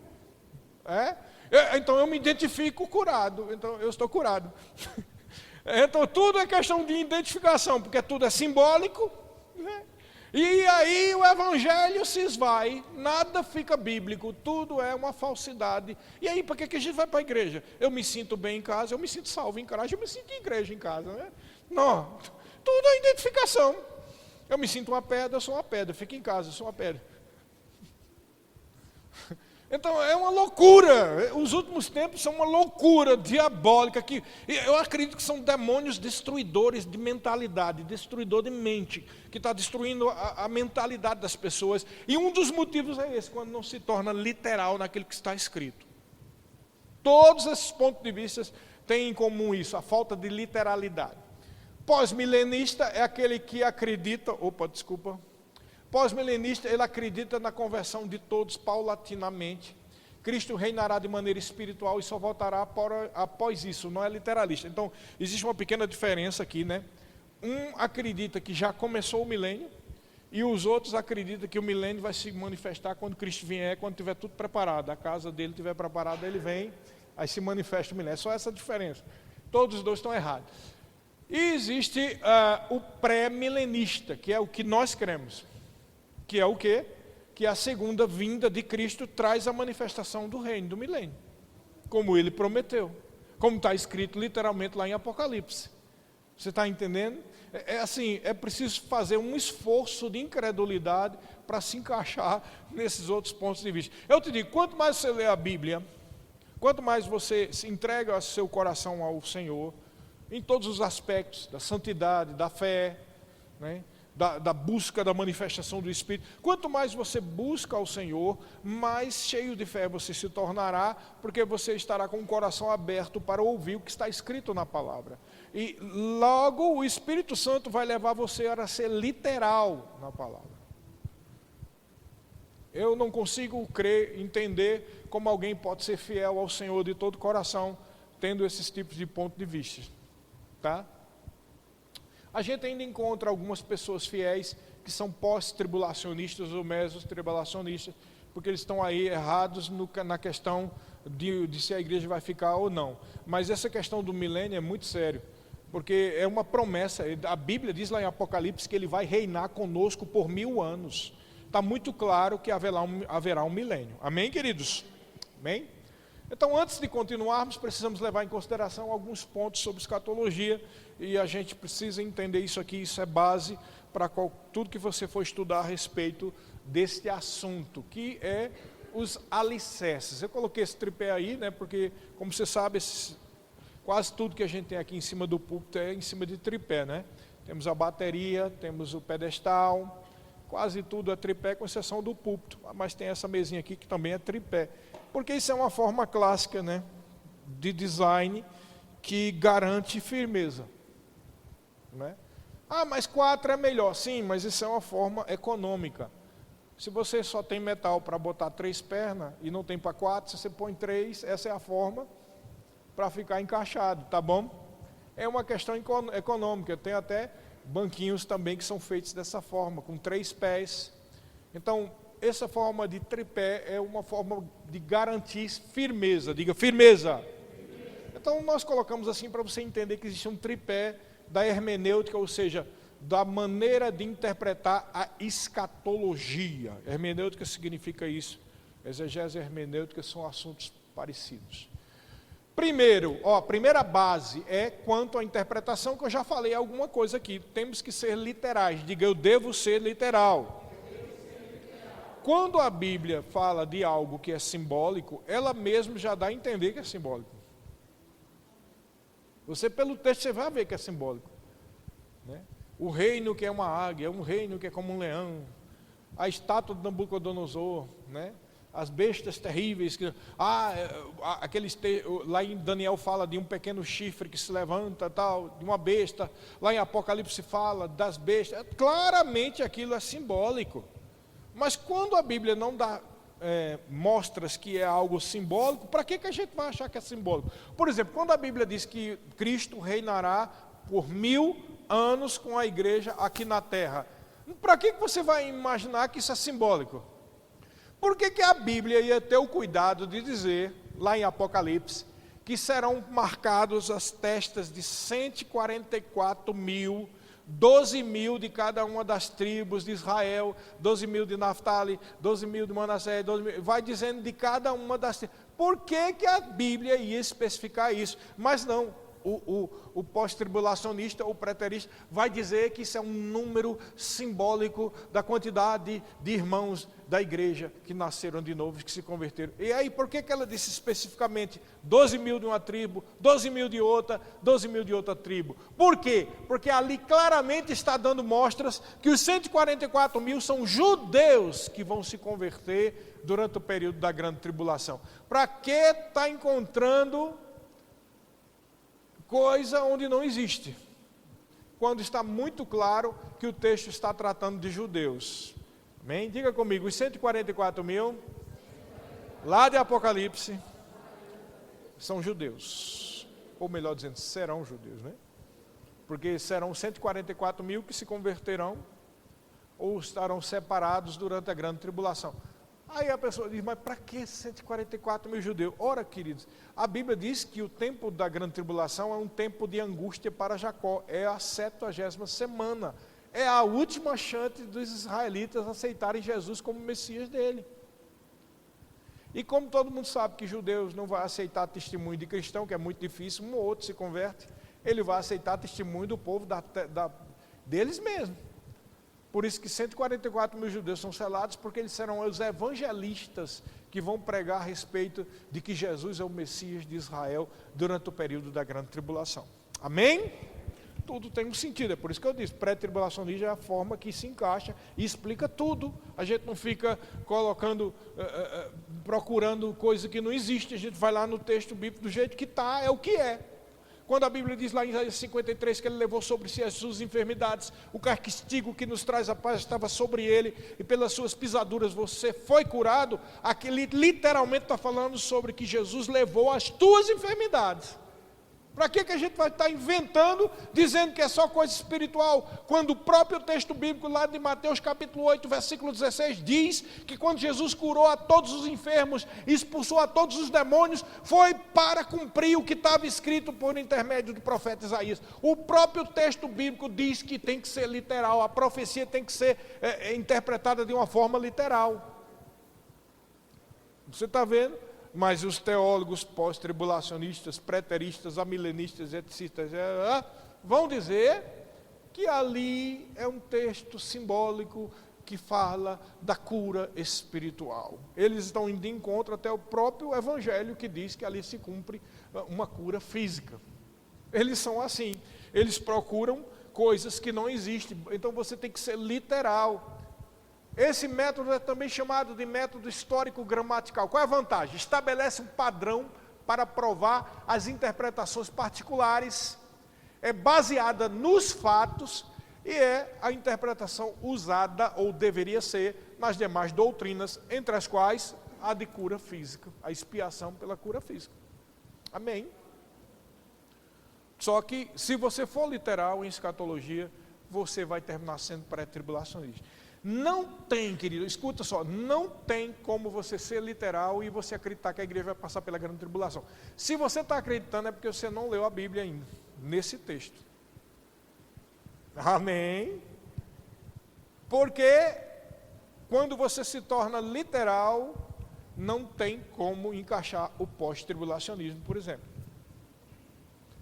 Então eu me identifico curado, então eu estou curado. Então tudo é questão de identificação, porque tudo é simbólico, né? E aí o evangelho se esvai, nada fica bíblico, tudo é uma falsidade. E aí, para que a gente vai para a igreja? Eu me sinto bem em casa, eu me sinto salvo em casa, eu me sinto em igreja em casa, né? Não, tudo é identificação. Eu me sinto uma pedra, eu sou uma pedra, fico em casa, eu sou uma pedra. Então é uma loucura, os últimos tempos são uma loucura diabólica, que eu acredito que são demônios destruidores de mentalidade, destruidor de mente, que está destruindo a mentalidade das pessoas, e um dos motivos é esse, quando não se torna literal naquilo que está escrito. Todos esses pontos de vista têm em comum isso, a falta de literalidade. Pós-milenista é aquele que acredita, pós-milenista, ele acredita na conversão de todos paulatinamente. Cristo reinará de maneira espiritual e só voltará após isso, não é literalista. Então, existe uma pequena diferença aqui, né? Um acredita que já começou o milênio E os outros acreditam que o milênio vai se manifestar quando Cristo vier, quando tiver tudo preparado. A casa dele estiver preparada, ele vem, aí se manifesta o milênio. É só essa diferença. Todos os dois estão errados. E existe o pré-milenista, que é o que nós cremos. Que é o quê? Que a segunda vinda de Cristo traz a manifestação do reino, do milênio. Como ele prometeu. Como está escrito literalmente lá em Apocalipse. Você está entendendo? Assim, é preciso fazer um esforço de incredulidade para se encaixar nesses outros pontos de vista. Eu te digo, quanto mais você lê a Bíblia, quanto mais você se entrega seu coração ao Senhor, em todos os aspectos, da santidade, da fé, né, da busca da manifestação do Espírito, quanto mais você busca ao Senhor, mais cheio de fé você se tornará, porque você estará com o coração aberto para ouvir o que está escrito na palavra. E logo o Espírito Santo vai levar você a ser literal na palavra. Eu não consigo entender como alguém pode ser fiel ao Senhor de todo o coração, tendo esses tipos de ponto de vista. Tá? A gente ainda encontra algumas pessoas fiéis que são pós-tribulacionistas ou meso-tribulacionistas, porque eles estão aí errados na questão de se a igreja vai ficar ou não. Mas essa questão do milênio é muito sério, porque é uma promessa. A Bíblia diz lá em Apocalipse que ele vai reinar conosco por 1000 anos. Está muito claro que haverá um milênio. Amém, queridos? Amém? Então, antes de continuarmos, precisamos levar em consideração alguns pontos sobre escatologia, e a gente precisa entender isso aqui, isso é base para tudo que você for estudar a respeito deste assunto, que é os alicerces. Eu coloquei esse tripé aí, né, porque, como você sabe, quase tudo que a gente tem aqui em cima do púlpito é em cima de tripé, né? Temos a bateria, temos o pedestal, quase tudo é tripé, com exceção do púlpito, mas tem essa mesinha aqui que também é tripé. Porque isso é uma forma clássica, né, de design que garante firmeza. Né? Ah, mas 4 é melhor. Sim, mas isso é uma forma econômica. Se você só tem metal para botar 3 pernas e não tem para 4, se você põe 3, essa é a forma para ficar encaixado, tá bom? É uma questão econômica. Tem até banquinhos também que são feitos dessa forma, com 3 pés. Então, essa forma de tripé é uma forma de garantir firmeza. Diga, firmeza. Então, nós colocamos assim para você entender que existe um tripé da hermenêutica, ou seja, da maneira de interpretar a escatologia. Hermenêutica significa isso. Exegese e hermenêutica são assuntos parecidos. Primeiro, a primeira base é quanto à interpretação, que eu já falei alguma coisa aqui. Temos que ser literais. Diga, eu devo ser literal. Quando a Bíblia fala de algo que é simbólico, ela mesmo já dá a entender que é simbólico. Você, pelo texto, você vai ver que é simbólico. Né? O reino que é uma águia, um reino que é como um leão, a estátua de Nabucodonosor, né? As bestas terríveis, lá em Daniel fala de um pequeno chifre que se levanta, tal, de uma besta, lá em Apocalipse fala das bestas, claramente aquilo é simbólico. Mas quando a Bíblia não dá mostras que é algo simbólico, para que a gente vai achar que é simbólico? Por exemplo, quando a Bíblia diz que Cristo reinará por 1000 anos com a igreja aqui na terra, para que você vai imaginar que isso é simbólico? Por que a Bíblia ia ter o cuidado de dizer, lá em Apocalipse, que serão marcados as testas de 144 mil, 12 mil de cada uma das tribos de Israel, 12 mil de Naftali, 12 mil de Manassés, 12 mil, vai dizendo de cada uma das tribos. Por que a Bíblia ia especificar isso? Mas não, o pós-tribulacionista, o preterista, vai dizer que isso é um número simbólico da quantidade de irmãos da igreja que nasceram de novo, que se converteram. E aí, por que ela disse especificamente 12 mil de uma tribo, 12 mil de outra, 12 mil de outra tribo? Por quê? Porque ali claramente está dando mostras que os 144 mil são judeus que vão se converter durante o período da grande tribulação. Para que está encontrando coisa onde não existe, quando está muito claro que o texto está tratando de judeus? Amém? Diga comigo, os 144 mil, lá de Apocalipse, são judeus, ou melhor dizendo, serão judeus, né? Porque serão 144 mil que se converterão ou estarão separados durante a grande tribulação. Aí a pessoa diz, mas para que 144 mil judeus? Ora, queridos, a Bíblia diz que o tempo da grande tribulação é um tempo de angústia para Jacó, é a 70ª semana, é a última chance dos israelitas aceitarem Jesus como Messias dele. E como todo mundo sabe que judeus não vão aceitar testemunho de cristão, que é muito difícil, um ou outro se converte, ele vai aceitar testemunho do povo deles mesmos. Por isso que 144 mil judeus são selados, porque eles serão os evangelistas que vão pregar a respeito de que Jesus é o Messias de Israel durante o período da grande tribulação. Amém? Tudo tem um sentido, é por isso que eu disse, pré-tribulacionismo é a forma que se encaixa e explica tudo. A gente não fica procurando coisa que não existe, a gente vai lá no texto bíblico do jeito que está, é o que é. Quando a Bíblia diz lá em Isaías 53 que ele levou sobre si as suas enfermidades, o castigo que nos traz a paz estava sobre ele, e pelas suas pisaduras você foi curado, aqui literalmente está falando sobre que Jesus levou as tuas enfermidades. Para que a gente vai estar inventando, dizendo que é só coisa espiritual, quando o próprio texto bíblico lá de Mateus capítulo 8, versículo 16, diz que quando Jesus curou a todos os enfermos, expulsou a todos os demônios, foi para cumprir o que estava escrito por intermédio do profeta Isaías. O próprio texto bíblico diz que tem que ser literal, a profecia tem que ser interpretada de uma forma literal. Você está vendo? Mas os teólogos pós-tribulacionistas, preteristas, amilenistas, etc., vão dizer que ali é um texto simbólico que fala da cura espiritual. Eles estão indo de encontro até o próprio Evangelho que diz que ali se cumpre uma cura física. Eles são assim, eles procuram coisas que não existem, então você tem que ser literal. Esse método é também chamado de método histórico-gramatical. Qual é a vantagem? Estabelece um padrão para provar as interpretações particulares, é baseada nos fatos e é a interpretação usada, ou deveria ser, nas demais doutrinas, entre as quais a de cura física, a expiação pela cura física. Amém? Só que, se você for literal em escatologia, você vai terminar sendo pré-tribulacionista. Não tem, querido, escuta só, não tem como você ser literal e você acreditar que a igreja vai passar pela grande tribulação. Se você está acreditando é porque você não leu a Bíblia ainda, nesse texto. Amém? Porque quando você se torna literal, não tem como encaixar o pós-tribulacionismo, por exemplo.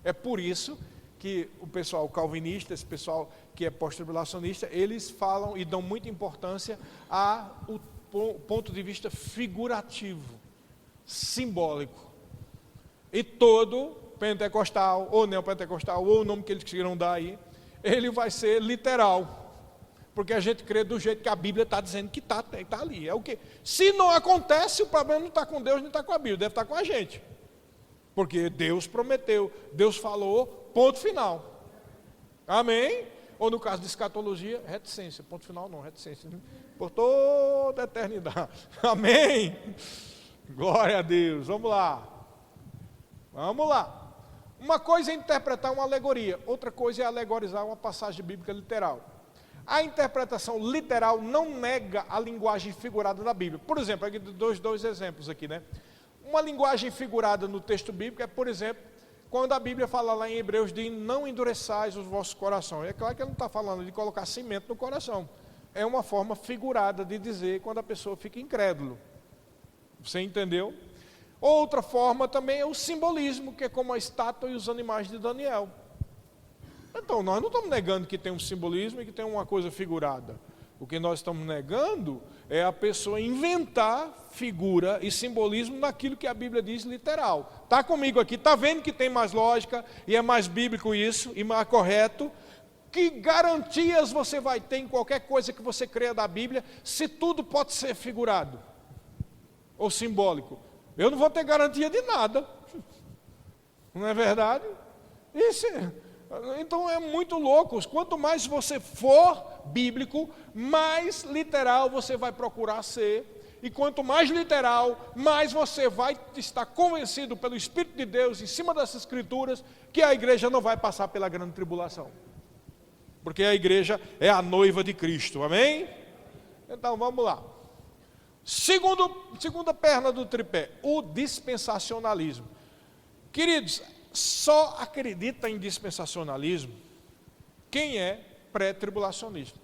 É por isso que o pessoal calvinista, esse pessoal que é pós-tribulacionista, eles falam e dão muita importância ao ponto de vista figurativo, simbólico. E todo pentecostal, ou neopentecostal, ou o nome que eles queiram dar aí, ele vai ser literal. Porque a gente crê do jeito que a Bíblia está dizendo que está ali. É o quê? Se não acontece, o problema não está com Deus, nem está com a Bíblia, deve estar com a gente. Porque Deus prometeu, Deus falou, ponto final. Amém? Ou no caso de escatologia, reticência. Ponto final não, reticência. Por toda a eternidade. Amém? Glória a Deus. Vamos lá. Vamos lá. Uma coisa é interpretar uma alegoria. Outra coisa é alegorizar uma passagem bíblica literal. A interpretação literal não nega a linguagem figurada da Bíblia. Por exemplo, aqui dois exemplos aqui, né? Uma linguagem figurada no texto bíblico é, por exemplo, quando a Bíblia fala lá em Hebreus de não endureçais os vossos corações. É claro que ele não está falando de colocar cimento no coração. É uma forma figurada de dizer quando a pessoa fica incrédulo. Você entendeu? Outra forma também é o simbolismo, que é como a estátua e os animais de Daniel. Então, nós não estamos negando que tem um simbolismo e que tem uma coisa figurada. O que nós estamos negando é a pessoa inventar figura e simbolismo naquilo que a Bíblia diz literal. Está comigo aqui, está vendo que tem mais lógica e é mais bíblico isso e mais correto? Que garantias você vai ter em qualquer coisa que você creia da Bíblia, se tudo pode ser figurado ou simbólico? Eu não vou ter garantia de nada. Não é verdade? Então é muito louco. Quanto mais você for bíblico, mais literal você vai procurar ser. E quanto mais literal, mais você vai estar convencido pelo Espírito de Deus, em cima dessas escrituras, que a igreja não vai passar pela grande tribulação. porque a igreja é a noiva de Cristo, amém? Então vamos lá. Segunda perna do tripé, o dispensacionalismo. Queridos, só acredita em dispensacionalismo quem é pré-tribulacionista.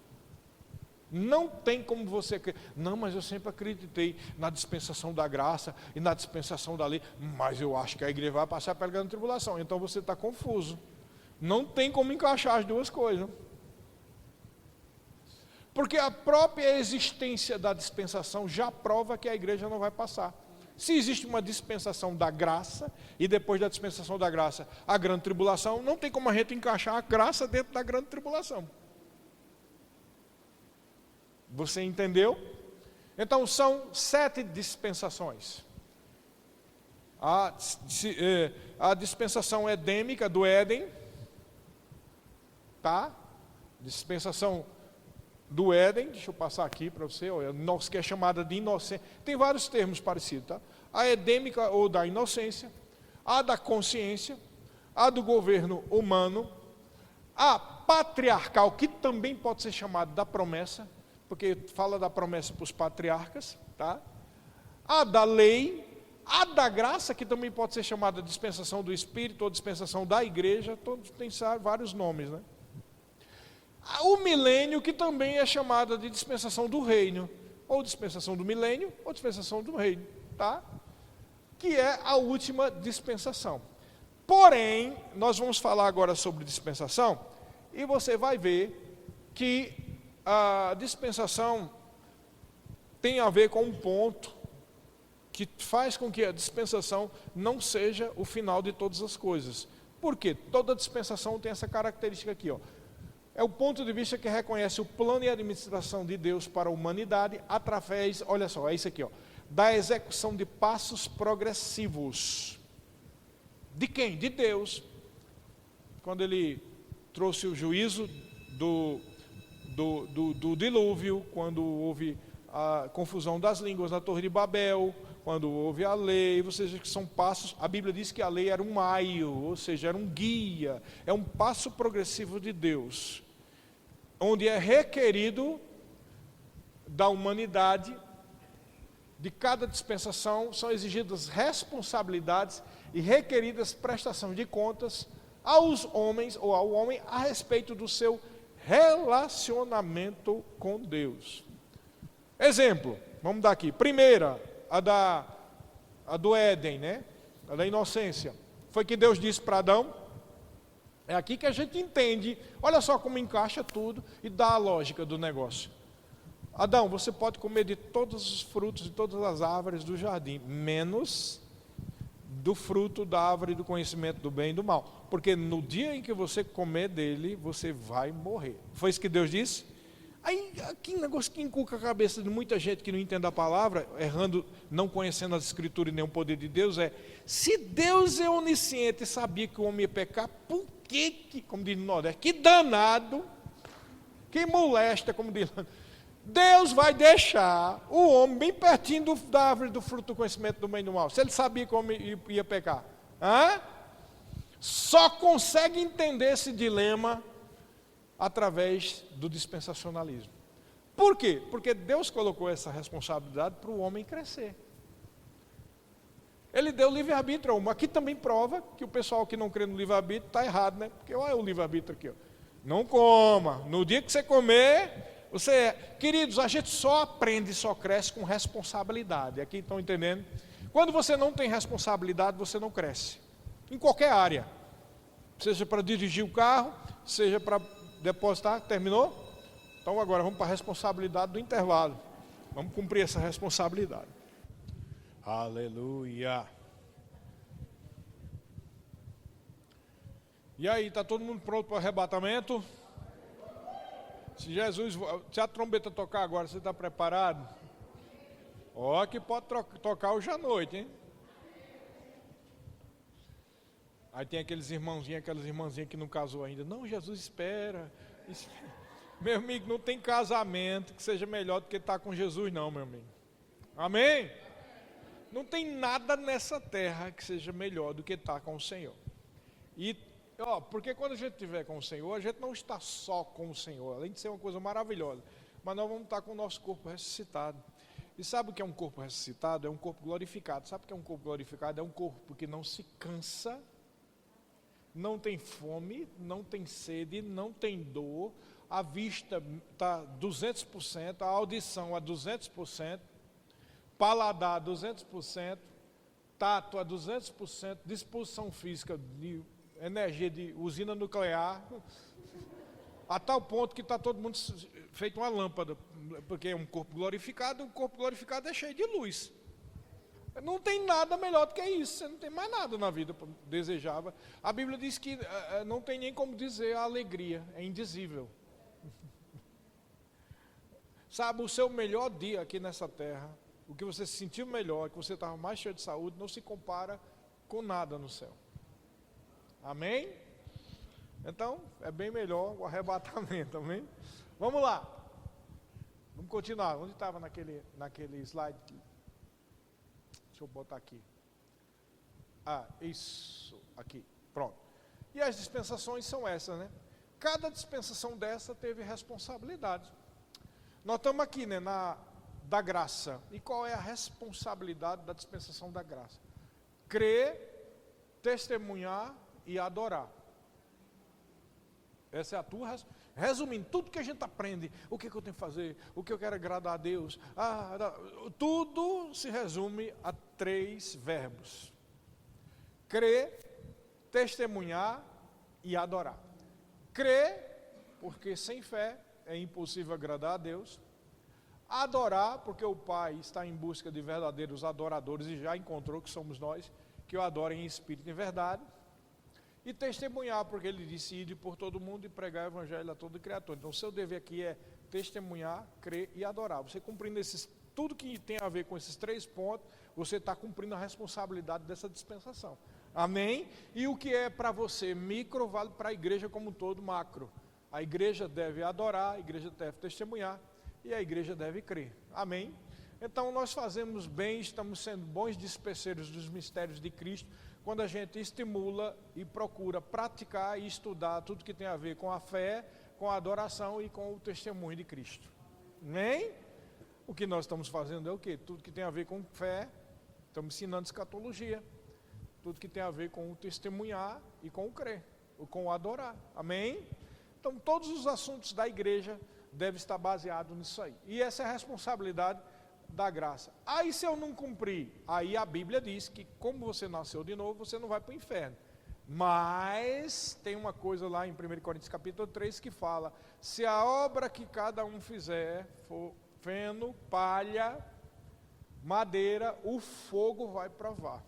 Não tem como você acreditar. Não, mas eu sempre acreditei na dispensação da graça e na dispensação da lei, mas eu acho que a igreja vai passar pela grande tribulação. Então você está confuso. Não tem como encaixar as duas coisas. Porque a própria existência da dispensação já prova que a igreja não vai passar. Se existe uma dispensação da graça, e depois da dispensação da graça, a grande tribulação, não tem como a gente encaixar a graça dentro da grande tribulação. Você entendeu? Então são 7 dispensações. A dispensação edêmica do Éden, tá? Dispensação do Éden, deixa eu passar aqui para você, que é chamada de inocência. Tem vários termos parecidos, tá? A edêmica ou da inocência, a da consciência, a do governo humano, a patriarcal, que também pode ser chamada da promessa, porque fala da promessa para os patriarcas, tá? A da lei, a da graça, que também pode ser chamada dispensação do Espírito ou dispensação da igreja, todos têm vários nomes, né? O milênio, que também é chamada de dispensação do reino, ou dispensação do milênio, ou dispensação do reino, tá? Que é a última dispensação. Porém, nós vamos falar agora sobre dispensação, e você vai ver que a dispensação tem a ver com um ponto que faz com que a dispensação não seja o final de todas as coisas. Por quê? Toda dispensação tem essa característica aqui, ó. É o ponto de vista que reconhece o plano e a administração de Deus para a humanidade através, olha só, é isso aqui, ó, da execução de passos progressivos. De quem? De Deus. Quando ele trouxe o juízo do dilúvio, quando houve a confusão das línguas na Torre de Babel, quando houve a lei, ou seja, que são passos, a Bíblia diz que a lei era um aio, ou seja, era um guia, é um passo progressivo de Deus, onde é requerido da humanidade, de cada dispensação, são exigidas responsabilidades e requeridas prestação de contas aos homens, ou ao homem, a respeito do seu relacionamento com Deus. Exemplo, vamos dar aqui, primeira, a do Éden, né? A da inocência. Foi que Deus disse para Adão. É aqui que a gente entende, olha só como encaixa tudo e dá a lógica do negócio. Adão, você pode comer de todos os frutos de todas as árvores do jardim, menos do fruto da árvore do conhecimento do bem e do mal, porque no dia em que você comer dele, você vai morrer. Foi isso que Deus disse? Aí, aqui um negócio que inculca a cabeça de muita gente que não entende a palavra, errando, não conhecendo as escrituras e nem o poder de Deus, se Deus é onisciente e sabia que o homem ia pecar, por que, como diz no Nordeste, que danado, que molesta, como diz, Deus vai deixar o homem bem pertinho da árvore do fruto do conhecimento do bem e do mal, se ele sabia que o homem ia pecar? Só consegue entender esse dilema através do dispensacionalismo. Por quê? Porque Deus colocou essa responsabilidade para o homem crescer. Ele deu livre-arbítrio. Aqui também prova que o pessoal que não crê no livre-arbítrio está errado, né? Porque olha o livre-arbítrio aqui, ó. Não coma. No dia que você comer, Queridos, a gente só aprende, só cresce com responsabilidade. Aqui estão entendendo? Quando você não tem responsabilidade, você não cresce. Em qualquer área. Seja para dirigir o carro, seja para depositar, terminou? Então agora vamos para a responsabilidade do intervalo. Vamos cumprir essa responsabilidade. Aleluia. E aí, está todo mundo pronto para o arrebatamento? Se a trombeta tocar agora, você está preparado? Ó, que pode tocar hoje à noite, hein? Aí tem aqueles irmãozinhos, aquelas irmãzinhas que não casou ainda. Não, Jesus espera. Meu amigo, não tem casamento que seja melhor do que estar com Jesus, não, meu amigo. Amém? Não tem nada nessa terra que seja melhor do que estar com o Senhor. E Porque quando a gente estiver com o Senhor, a gente não está só com o Senhor, além de ser uma coisa maravilhosa, mas nós vamos estar com o nosso corpo ressuscitado. E sabe o que é um corpo ressuscitado? É um corpo glorificado. Sabe o que é um corpo glorificado? É um corpo que não se cansa, não tem fome, não tem sede, não tem dor, a vista está 200%, a audição a 200%, paladar a 200%, tato a 200%, disposição física de energia de usina nuclear, a tal ponto que está todo mundo feito uma lâmpada, porque é um corpo glorificado, e o corpo glorificado é cheio de luz. Não tem nada melhor do que isso, você não tem mais nada na vida desejava. A Bíblia diz que não tem nem como dizer a alegria, é indizível. Sabe, o seu melhor dia aqui nessa terra, o que você se sentiu melhor, que você estava mais cheio de saúde, não se compara com nada no céu. Amém? Então, é bem melhor o arrebatamento, amém? Vamos lá. Vamos continuar. Onde estava naquele slide? Deixa eu botar aqui. Isso, aqui. Pronto. E as dispensações são essas, né? Cada dispensação dessa teve responsabilidade. Nós estamos aqui, né, da graça. E qual é a responsabilidade da dispensação da graça? Crer, testemunhar e adorar. Essa é a tua. Resumindo, tudo que a gente aprende, o que eu tenho que fazer, o que eu quero agradar a Deus, tudo se resume a 3 verbos: crer, testemunhar e adorar. Crer, porque sem fé é impossível agradar a Deus. Adorar, porque o Pai está em busca de verdadeiros adoradores e já encontrou que somos nós, que o adorem em espírito e em verdade. E testemunhar, porque ele disse: ide por todo mundo e pregar o evangelho a todo criatura. Então o seu dever aqui é testemunhar, crer e adorar. Você cumprindo tudo que tem a ver com esses 3 pontos, você está cumprindo a responsabilidade dessa dispensação. Amém? E o que é para você micro, vale para a igreja como um todo macro. A igreja deve adorar, a igreja deve testemunhar e a igreja deve crer. Amém? Então nós fazemos bem, estamos sendo bons dispenseiros dos mistérios de Cristo, quando a gente estimula e procura praticar e estudar tudo que tem a ver com a fé, com a adoração e com o testemunho de Cristo. Amém? O que nós estamos fazendo é o quê? Tudo que tem a ver com fé, estamos ensinando escatologia. Tudo que tem a ver com o testemunhar e com o crer, ou com o adorar. Amém? Então todos os assuntos da igreja devem estar baseados nisso aí. E essa é a responsabilidade da graça. Aí se eu não cumprir, aí a Bíblia diz que como você nasceu de novo, você não vai para o inferno. Mas tem uma coisa lá em 1 Coríntios capítulo 3 que fala: se a obra que cada um fizer for feno, palha, madeira, o fogo vai provar.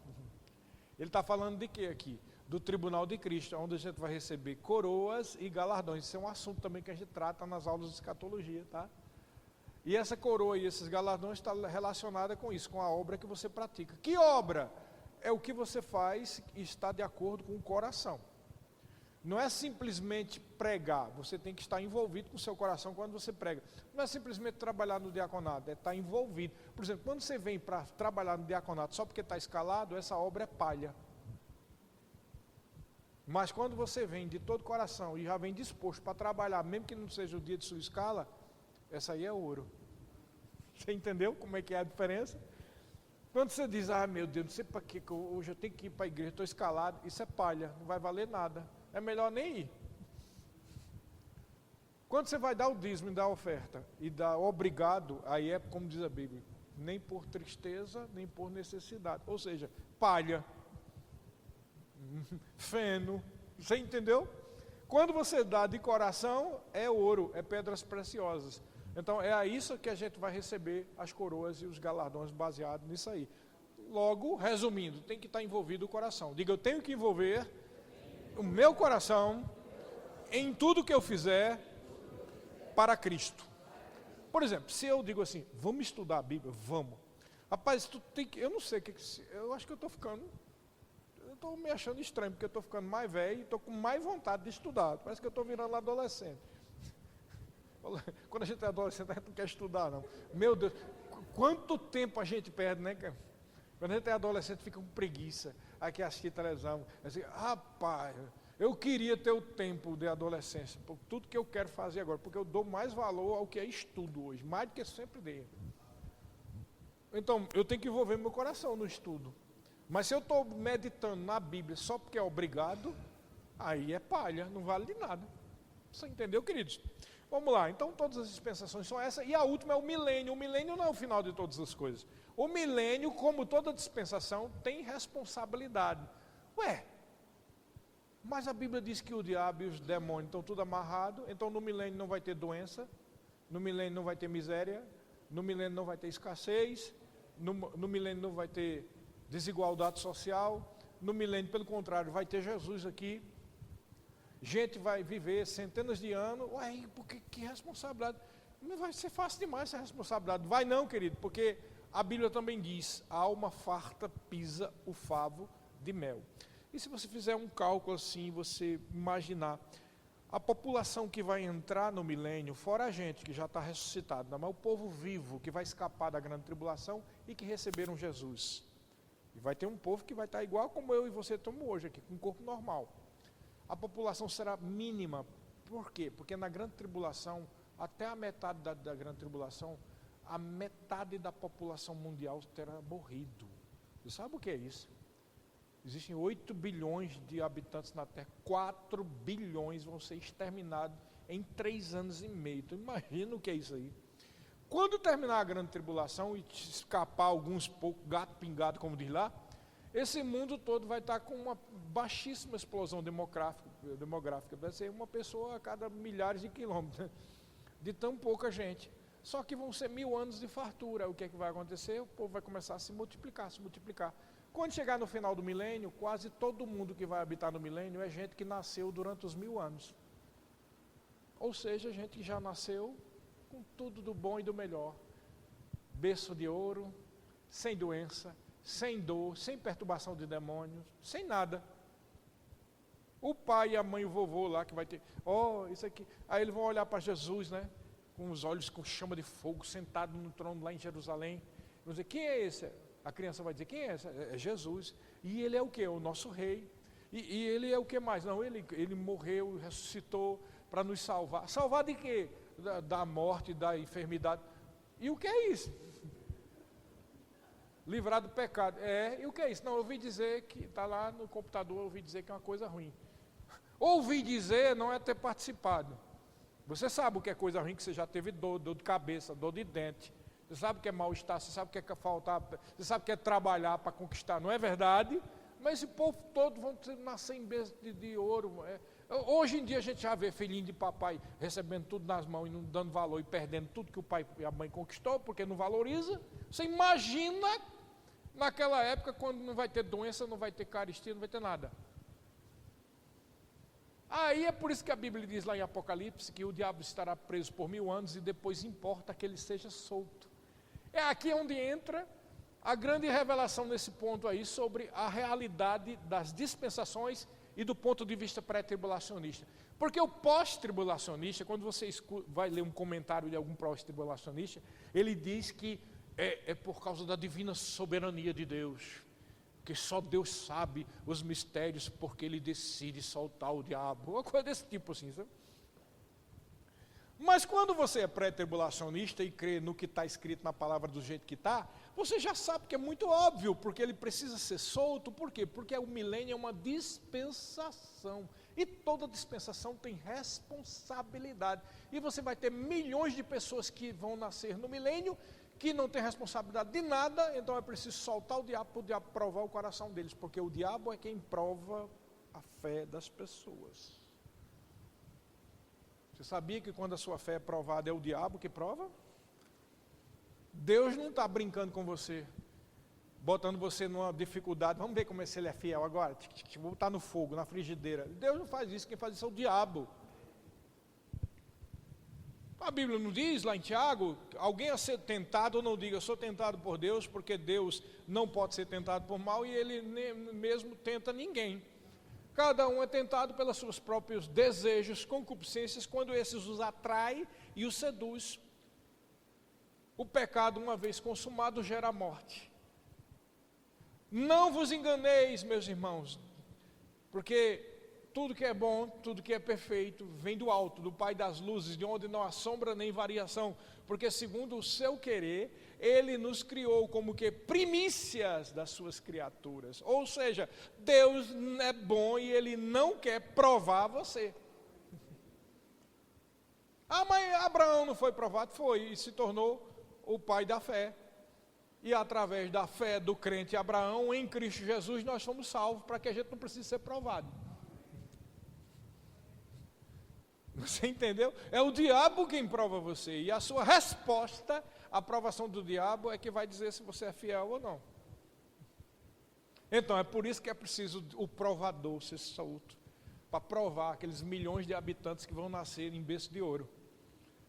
Ele está falando de quê aqui? Do tribunal de Cristo, onde a gente vai receber coroas e galardões. Isso é um assunto também que a gente trata nas aulas de escatologia, tá? E essa coroa e esses galardões estão relacionados com isso, com a obra que você pratica. Que obra? É o que você faz e está de acordo com o coração. Não é simplesmente pregar, você tem que estar envolvido com o seu coração quando você prega. Não é simplesmente trabalhar no diaconato, é estar envolvido. Por exemplo, quando você vem para trabalhar no diaconato só porque está escalado, essa obra é palha. Mas quando você vem de todo o coração e já vem disposto para trabalhar, mesmo que não seja o dia de sua escala, essa aí é ouro. Você entendeu como é que é a diferença? Quando você diz: meu Deus, não sei para que hoje eu tenho que ir para a igreja, estou escalado, isso é palha, não vai valer nada. É melhor nem ir. Quando você vai dar o dízimo e dar a oferta, e dar obrigado, aí é como diz a Bíblia: nem por tristeza, nem por necessidade. Ou seja, palha, feno, você entendeu? Quando você dá de coração, é ouro, é pedras preciosas. Então é a isso que a gente vai receber as coroas e os galardões baseados nisso aí. Logo, resumindo, tem que estar envolvido o coração. Diga: eu tenho que envolver o meu coração em tudo que eu fizer para Cristo. Por exemplo, se eu digo assim: vamos estudar a Bíblia, vamos. Rapaz, tu tem que, eu não sei, eu acho que eu estou me achando estranho, porque eu estou ficando mais velho e estou com mais vontade de estudar. Parece que eu estou virando adolescente. Quando a gente é adolescente, a gente não quer estudar, não. Meu Deus, quanto tempo a gente perde, né? Quando a gente é adolescente, fica com preguiça. Aqui assistir televisão. Assim, rapaz, Eu queria ter o tempo de adolescência, por tudo que eu quero fazer agora, porque eu dou mais valor ao que é estudo hoje, mais do que sempre dei. Então, eu tenho que envolver meu coração no estudo. Mas se eu estou meditando na Bíblia só porque é obrigado, aí é palha, não vale de nada. Você entendeu, queridos? Vamos lá, então todas as dispensações são essas, e a última é o milênio. O milênio não é o final de todas as coisas. O milênio, como toda dispensação, tem responsabilidade. Ué, mas a Bíblia diz que o diabo e os demônios estão tudo amarrados, então no milênio não vai ter doença, no milênio não vai ter miséria, no milênio não vai ter escassez, no milênio não vai ter desigualdade social, no milênio, pelo contrário, vai ter Jesus aqui. Gente vai viver centenas de anos. Ué, porque que responsabilidade? Não vai ser fácil demais essa responsabilidade. Vai não, querido, porque a Bíblia também diz: a alma farta pisa o favo de mel. E se você fizer um cálculo assim, você imaginar a população que vai entrar no milênio, fora a gente que já está ressuscitado, mas o povo vivo que vai escapar da grande tribulação e que receberam Jesus. E vai ter um povo que vai estar igual como eu e você estamos hoje aqui, com um corpo normal. A população será mínima. Por quê? Porque na grande tribulação, até a metade da grande tribulação, a metade da população mundial terá morrido. Você sabe o que é isso? Existem 8 bilhões de habitantes na Terra, 4 bilhões vão ser exterminados em 3 anos e meio. Então imagina o que é isso aí. Quando terminar a grande tribulação e escapar alguns poucos, gato pingado, como diz lá, esse mundo todo vai estar com uma baixíssima explosão demográfica. Vai ser uma pessoa a cada milhares de quilômetros, de tão pouca gente. Só que vão ser 1000 anos de fartura. O que é que vai acontecer? O povo vai começar a se multiplicar, se multiplicar. Quando chegar no final do milênio, quase todo mundo que vai habitar no milênio é gente que nasceu durante os 1000 anos. Ou seja, gente que já nasceu com tudo do bom e do melhor. Berço de ouro, sem doença, sem dor, sem perturbação de demônios, sem nada. O pai e a mãe, o vovô lá que vai ter, isso aqui. Aí eles vão olhar para Jesus, né? Com os olhos com chama de fogo, sentado no trono lá em Jerusalém. Vão dizer: quem é esse? A criança vai dizer: quem é esse? É Jesus. E ele é o quê? O nosso rei. E ele é o que mais? Não, ele morreu, ressuscitou para nos salvar. Salvar de quê? Da morte, da enfermidade. E o que é isso? Livrar do pecado. E o que é isso? Não, eu ouvi dizer que, está lá no computador, eu ouvi dizer que é uma coisa ruim. Ouvir dizer não é ter participado. Você sabe o que é coisa ruim, que você já teve dor de cabeça, dor de dente. Você sabe o que é mal-estar, você sabe o que é faltar, você sabe o que é trabalhar para conquistar, não é verdade? Mas esse povo todo vão nascer em berço de ouro. Hoje em dia a gente já vê filhinho de papai recebendo tudo nas mãos e não dando valor e perdendo tudo que o pai e a mãe conquistou, porque não valoriza. Você imagina naquela época, quando não vai ter doença, não vai ter caristia, não vai ter nada. Aí é por isso que a Bíblia diz lá em Apocalipse que o diabo estará preso por 1000 anos e depois importa que ele seja solto. É aqui onde entra a grande revelação nesse ponto aí sobre a realidade das dispensações e do ponto de vista pré-tribulacionista. Porque o pós-tribulacionista, quando você vai ler um comentário de algum pós-tribulacionista, ele diz que é por causa da divina soberania de Deus, que só Deus sabe os mistérios porque Ele decide soltar o diabo, uma coisa desse tipo assim, sabe? Mas quando você é pré-tribulacionista e crê no que está escrito na palavra do jeito que está, você já sabe que é muito óbvio, porque ele precisa ser solto. Por quê? Porque o milênio é uma dispensação, e toda dispensação tem responsabilidade, e você vai ter milhões de pessoas que vão nascer no milênio, que não tem responsabilidade de nada. Então é preciso soltar o diabo para o diabo provar o coração deles, porque o diabo é quem prova a fé das pessoas. Você sabia que quando a sua fé é provada é o diabo que prova? Deus não está brincando com você, botando você numa dificuldade. Vamos ver como é, se ele é fiel agora. Vou botar no fogo, na frigideira. Deus não faz isso, quem faz isso é o diabo. A Bíblia não diz lá em Tiago: alguém a ser tentado, não diga eu sou tentado por Deus, porque Deus não pode ser tentado por mal e Ele nem mesmo tenta ninguém. Cada um é tentado pelos seus próprios desejos, concupiscências, quando esses os atrai e os seduz. O pecado, uma vez consumado, gera morte. Não vos enganeis, meus irmãos, porque tudo que é bom, tudo que é perfeito, vem do alto, do Pai das luzes, de onde não há sombra nem variação, porque segundo o seu querer, Ele nos criou como que primícias das suas criaturas. Ou seja, Deus é bom e Ele não quer provar você. Ah, mas Abraão não foi provado? Foi, e se tornou o pai da fé. E através da fé do crente Abraão, em Cristo Jesus, nós somos salvos, para que a gente não precise ser provado. Você entendeu? É o diabo quem prova você, e a sua resposta à provação do diabo é que vai dizer se você é fiel ou não. Então, é por isso que é preciso o provador ser solto, para provar aqueles milhões de habitantes que vão nascer em berço de ouro.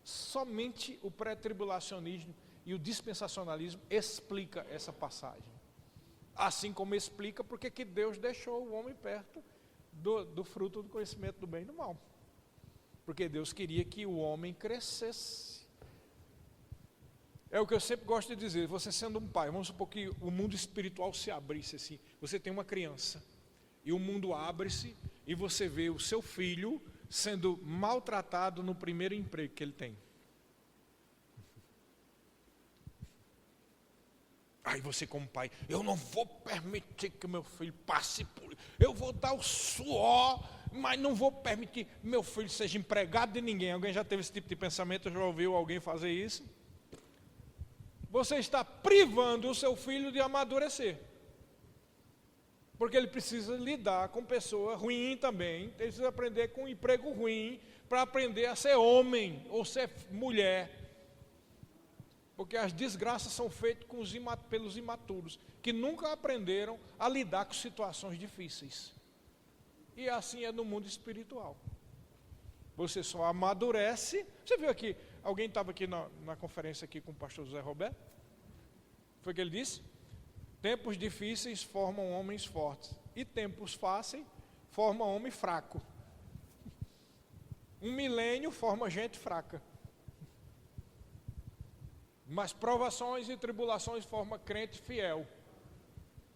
Somente o pré-tribulacionismo e o dispensacionalismo explica essa passagem. Assim como explica porque que Deus deixou o homem perto do fruto do conhecimento do bem e do mal. Porque Deus queria que o homem crescesse. É o que eu sempre gosto de dizer, você sendo um pai, vamos supor que o mundo espiritual se abrisse assim, você tem uma criança, e o mundo abre-se, e você vê o seu filho sendo maltratado no primeiro emprego que ele tem. Aí você como pai, eu não vou permitir que meu filho passe por isso, eu vou dar o suor, mas não vou permitir que meu filho seja empregado de ninguém. Alguém já teve esse tipo de pensamento, já ouviu alguém fazer isso? Você está privando o seu filho de amadurecer. Porque ele precisa lidar com pessoa ruim também, ele precisa aprender com um emprego ruim, para aprender a ser homem ou ser mulher. Porque as desgraças são feitas pelos imaturos, que nunca aprenderam a lidar com situações difíceis. E assim é no mundo espiritual. Você só amadurece. Você viu aqui, alguém estava aqui na conferência aqui com o pastor José Roberto? Foi o que ele disse? Tempos difíceis formam homens fortes, e tempos fáceis formam homem fraco. Um milênio forma gente fraca. Mas provações e tribulações formam crente fiel.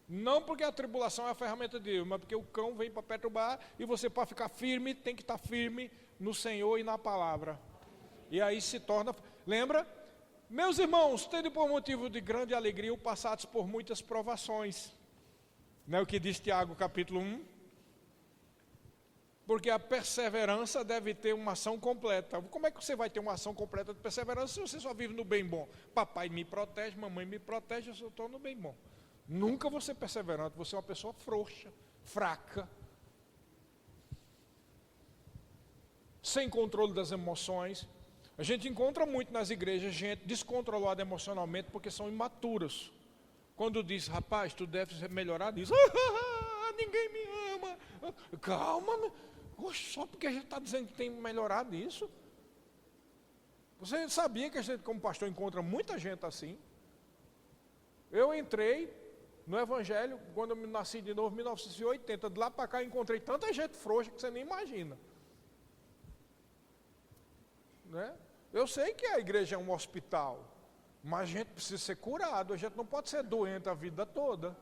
Não porque a tribulação é a ferramenta de Deus, mas porque o cão vem para perturbar, e você, para ficar firme, tem que estar firme no Senhor e na palavra. E aí se torna... Lembra? Meus irmãos, tende por motivo de grande alegria o passados por muitas provações. Não é o que diz Tiago capítulo 1? Porque a perseverança deve ter uma ação completa. Como é que você vai ter uma ação completa de perseverança se você só vive no bem bom? Papai me protege, mamãe me protege, eu só estou no bem bom. Nunca vou ser perseverante, você é uma pessoa frouxa, fraca, sem controle das emoções. A gente encontra muito nas igrejas gente descontrolada emocionalmente porque são imaturos. Quando diz, rapaz, tu deves melhorar, diz, ninguém me ama. Calma, só porque a gente está dizendo que tem que melhorar nisso. Você sabia que a gente, como pastor, encontra muita gente assim? Eu entrei no Evangelho, quando eu nasci de novo, em 1980, de lá para cá encontrei tanta gente frouxa que você nem imagina. Né? Eu sei que a igreja é um hospital, mas a gente precisa ser curado, a gente não pode ser doente a vida toda.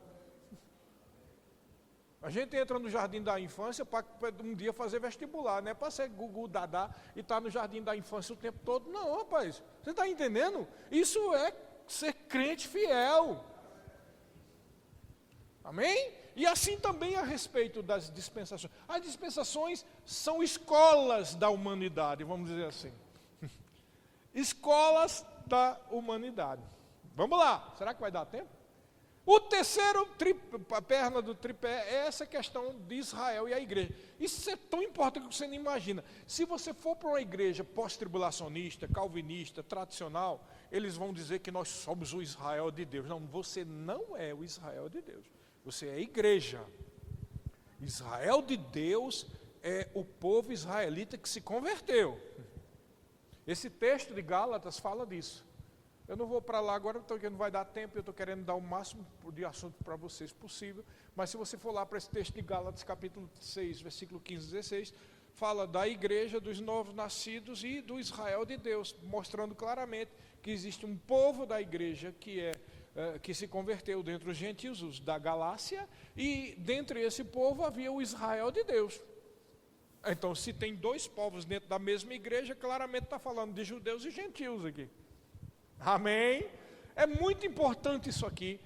A gente entra no jardim da infância para um dia fazer vestibular, não é para ser gugu dadá e estar no jardim da infância o tempo todo. Não, rapaz, você está entendendo? Isso é ser crente fiel. Amém? E assim também a respeito das dispensações. As dispensações são escolas da humanidade, vamos dizer assim. Escolas da humanidade. Vamos lá, será que vai dar tempo? O terceiro a perna do tripé é essa questão de Israel e a igreja. Isso é tão importante que você não imagina. Se você for para uma igreja pós-tribulacionista, calvinista, tradicional, eles vão dizer que nós somos o Israel de Deus. Não, você não é o Israel de Deus. Você é a igreja. Israel de Deus é o povo israelita que se converteu. Esse texto de Gálatas fala disso. Eu não vou para lá agora, porque não vai dar tempo, eu estou querendo dar o máximo de assunto para vocês possível, mas se você for lá para esse texto de Gálatas, capítulo 6, versículo 15 e 16, fala da igreja, dos novos nascidos e do Israel de Deus, mostrando claramente que existe um povo da igreja que se converteu dentre os gentios, os da Galácia, e dentre esse povo havia o Israel de Deus. Então, se tem dois povos dentro da mesma igreja, claramente está falando de judeus e gentios aqui. Amém? É muito importante isso aqui,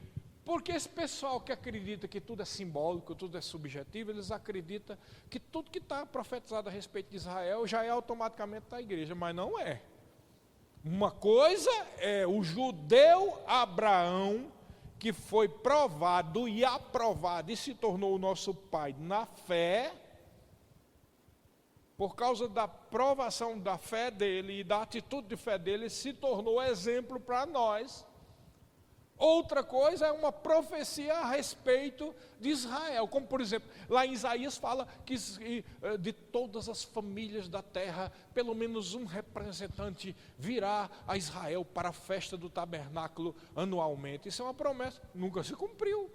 porque esse pessoal que acredita que tudo é simbólico, tudo é subjetivo, eles acreditam que tudo que está profetizado a respeito de Israel já é automaticamente da igreja, mas não é. Uma coisa é o judeu Abraão, que foi provado e aprovado e se tornou o nosso pai na fé, por causa da provação da fé dele e da atitude de fé dele, se tornou exemplo para nós. Outra coisa é uma profecia a respeito de Israel, como por exemplo, lá em Isaías fala que de todas as famílias da terra, pelo menos um representante virá a Israel para a festa do tabernáculo anualmente. Isso é uma promessa, nunca se cumpriu,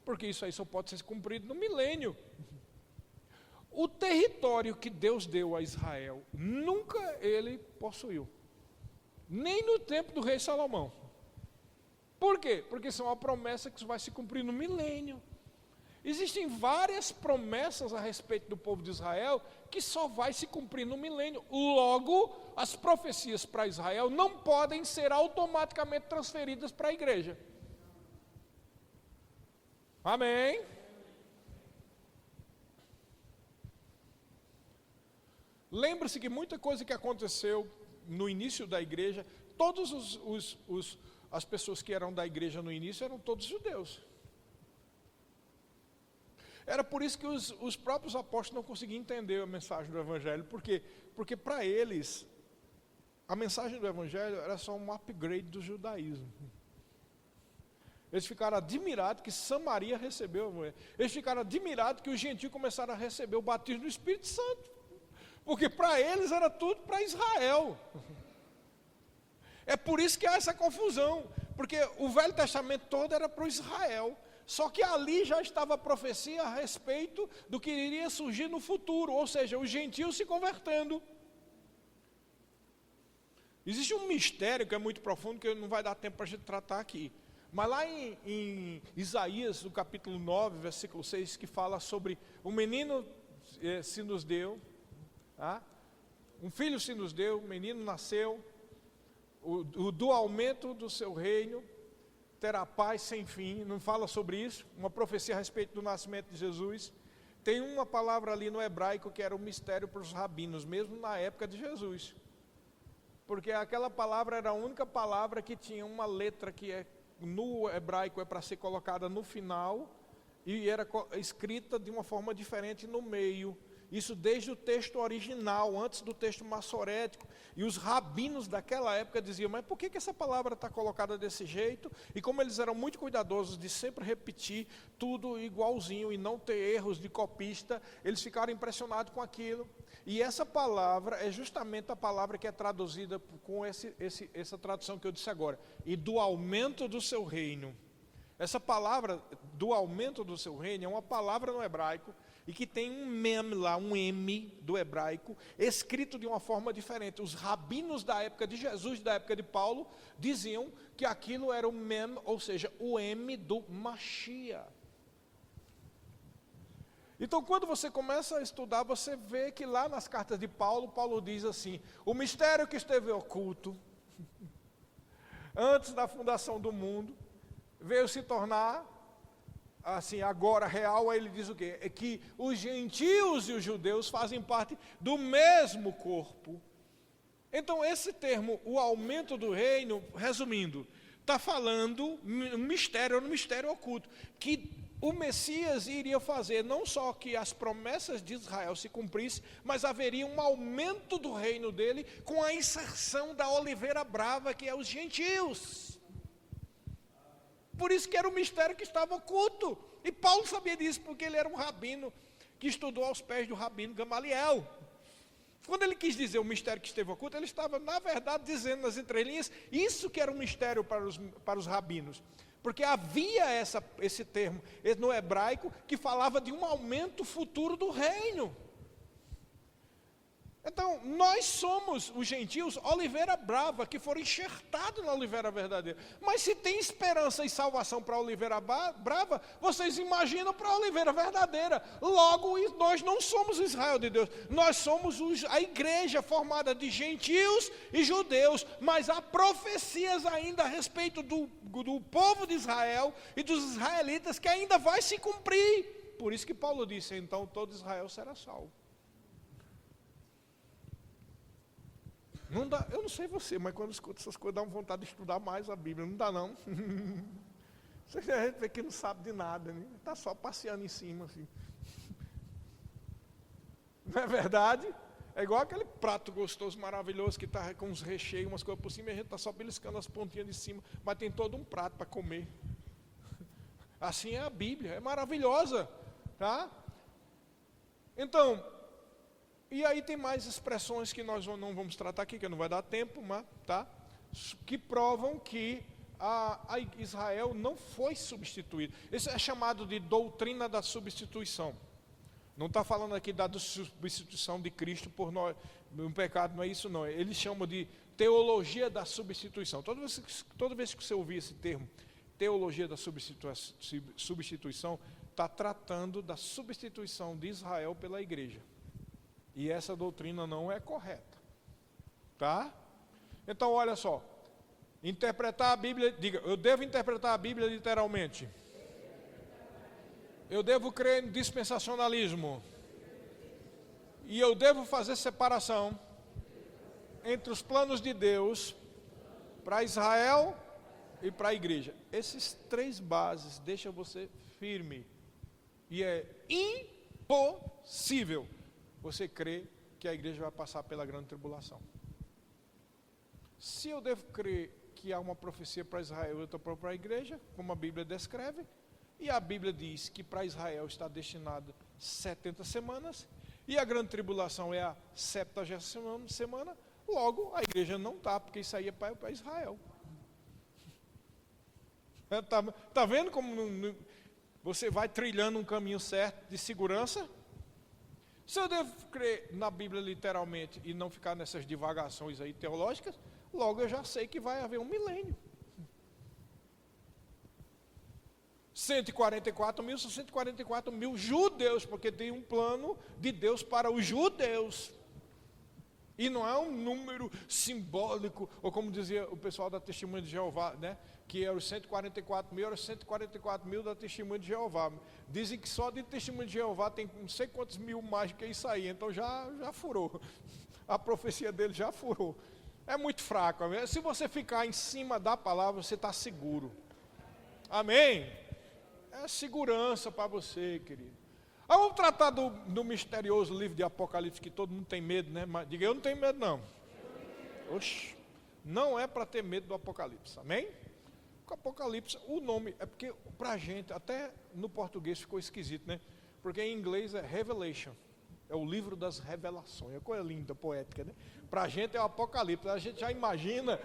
porque isso aí só pode ser cumprido no milênio. O território que Deus deu a Israel, nunca ele possuiu, nem no tempo do rei Salomão. Por quê? Porque isso é uma promessa que vai se cumprir no milênio. Existem várias promessas a respeito do povo de Israel que só vai se cumprir no milênio. Logo, as profecias para Israel não podem ser automaticamente transferidas para a igreja. Amém? Lembre-se que muita coisa que aconteceu no início da igreja, todos as pessoas que eram da igreja no início eram todos judeus. Era por isso que os próprios apóstolos não conseguiam entender a mensagem do evangelho. Por quê? Porque para eles, a mensagem do evangelho era só um upgrade do judaísmo. Eles ficaram admirados que Samaria recebeu a mulher. Eles ficaram admirados que os gentios começaram a receber o batismo do Espírito Santo. Porque para eles era tudo para Israel. É por isso que há essa confusão, porque o Velho Testamento todo era para o Israel, só que ali já estava a profecia a respeito do que iria surgir no futuro, ou seja, os gentios se convertendo. Existe um mistério que é muito profundo, que não vai dar tempo para a gente tratar aqui, mas lá em Isaías, no capítulo 9, versículo 6, que fala sobre um menino se nos deu, um filho se nos deu, um menino nasceu, do aumento do seu reino terá paz sem fim. Não fala sobre isso, uma profecia a respeito do nascimento de Jesus. Tem uma palavra ali no hebraico que era um mistério para os rabinos, mesmo na época de Jesus, porque aquela palavra era a única palavra que tinha uma letra que no hebraico é para ser colocada no final e era escrita de uma forma diferente no meio. Isso desde o texto original, antes do texto massorético. E os rabinos daquela época diziam, mas por que essa palavra está colocada desse jeito? E como eles eram muito cuidadosos de sempre repetir tudo igualzinho e não ter erros de copista, eles ficaram impressionados com aquilo. E essa palavra é justamente a palavra que é traduzida com essa tradução que eu disse agora. E do aumento do seu reino. Essa palavra, do aumento do seu reino, é uma palavra no hebraico e que tem um mem lá, um M do hebraico, escrito de uma forma diferente. Os rabinos da época de Jesus, da época de Paulo, diziam que aquilo era o mem, ou seja, o M do Mashiach. Então, quando você começa a estudar, você vê que lá nas cartas de Paulo, Paulo diz assim, o mistério que esteve oculto, antes da fundação do mundo, veio se tornar, assim, agora real. Aí ele diz o quê? É que os gentios e os judeus fazem parte do mesmo corpo. Então esse termo, o aumento do reino, resumindo, está falando um mistério oculto, que o Messias iria fazer não só que as promessas de Israel se cumprissem, mas haveria um aumento do reino dele com a inserção da oliveira brava, que é os gentios. Por isso que era um mistério que estava oculto. E Paulo sabia disso, porque ele era um rabino que estudou aos pés do rabino Gamaliel. Quando ele quis dizer o mistério que esteve oculto, ele estava, na verdade, dizendo nas entrelinhas, isso que era um mistério para os rabinos. Porque havia esse termo no hebraico que falava de um aumento futuro do reino. Então, nós somos, os gentios, oliveira brava, que foram enxertados na oliveira verdadeira. Mas se tem esperança e salvação para a oliveira brava, vocês imaginam para a oliveira verdadeira. Logo, nós não somos o Israel de Deus, nós somos a igreja formada de gentios e judeus. Mas há profecias ainda a respeito do povo de Israel e dos israelitas que ainda vai se cumprir. Por isso que Paulo disse, então todo Israel será salvo. Não dá, eu não sei você, mas quando eu escuto essas coisas, dá uma vontade de estudar mais a Bíblia. Não dá, não. Você a gente vê que não sabe de nada, né? Está só passeando em cima, assim. Não é verdade? É igual aquele prato gostoso, maravilhoso, que está com uns recheios, umas coisas por cima, e a gente está só beliscando as pontinhas de cima, mas tem todo um prato para comer. Assim é a Bíblia, é maravilhosa, tá? Então, e aí tem mais expressões que nós não vamos tratar aqui, que não vai dar tempo, mas, tá? Que provam que a Israel não foi substituído. Isso é chamado de doutrina da substituição. Não está falando aqui da substituição de Cristo por nós, no pecado, não é isso não. Eles chamam de teologia da substituição. Toda vez que você ouvir esse termo, teologia da substituição, está tratando da substituição de Israel pela igreja. E essa doutrina não é correta. Tá? Então, olha só. Interpretar a Bíblia, diga, eu devo interpretar a Bíblia literalmente. Eu devo crer em dispensacionalismo. E eu devo fazer separação entre os planos de Deus para Israel e para a igreja. Esses três bases deixam você firme. E é impossível você crer que a igreja vai passar pela grande tribulação. Se eu devo crer que há uma profecia para Israel e outra para a igreja, como a Bíblia descreve, e a Bíblia diz que para Israel está destinado 70 semanas, e a grande tribulação é a 70ª semana, logo a igreja não está, porque isso aí é para Israel. Está vendo como você vai trilhando um caminho certo de segurança? Se eu devo crer na Bíblia literalmente e não ficar nessas divagações aí teológicas, logo eu já sei que vai haver um milênio. 144 mil são 144 mil judeus, porque tem um plano de Deus para os judeus. E não é um número simbólico, ou como dizia o pessoal da Testemunha de Jeová, né? Que eram os 144 mil, eram os 144 mil da Testemunha de Jeová. Dizem que só de Testemunha de Jeová tem não sei quantos mil mais que isso aí, então já furou. A profecia dele já furou. É muito fraco. Se você ficar em cima da palavra, você está seguro. Amém? É segurança para você, querido. Vamos tratar do misterioso livro de Apocalipse, que todo mundo tem medo, né? Mas, diga, eu não tenho medo, não. Oxe, não é para ter medo do Apocalipse, amém? O Apocalipse, o nome, é porque para a gente, até no português ficou esquisito, né? Porque em inglês é Revelation, é o livro das revelações, é coisa linda, poética, né? Para a gente é o Apocalipse, a gente já imagina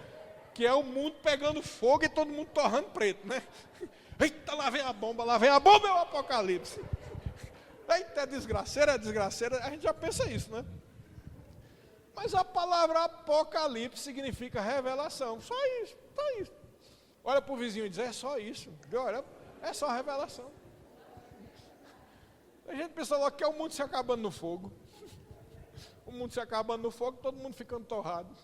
que é o mundo pegando fogo e todo mundo torrando preto, né? Eita, lá vem a bomba, é o Apocalipse. Eita, é desgraceira, a gente já pensa isso, né? Mas a palavra Apocalipse significa revelação, só isso. Olha para o vizinho e diz, é só isso, olha, é só revelação. A gente pensa logo que é o mundo se acabando no fogo. O mundo se acabando no fogo, todo mundo ficando torrado.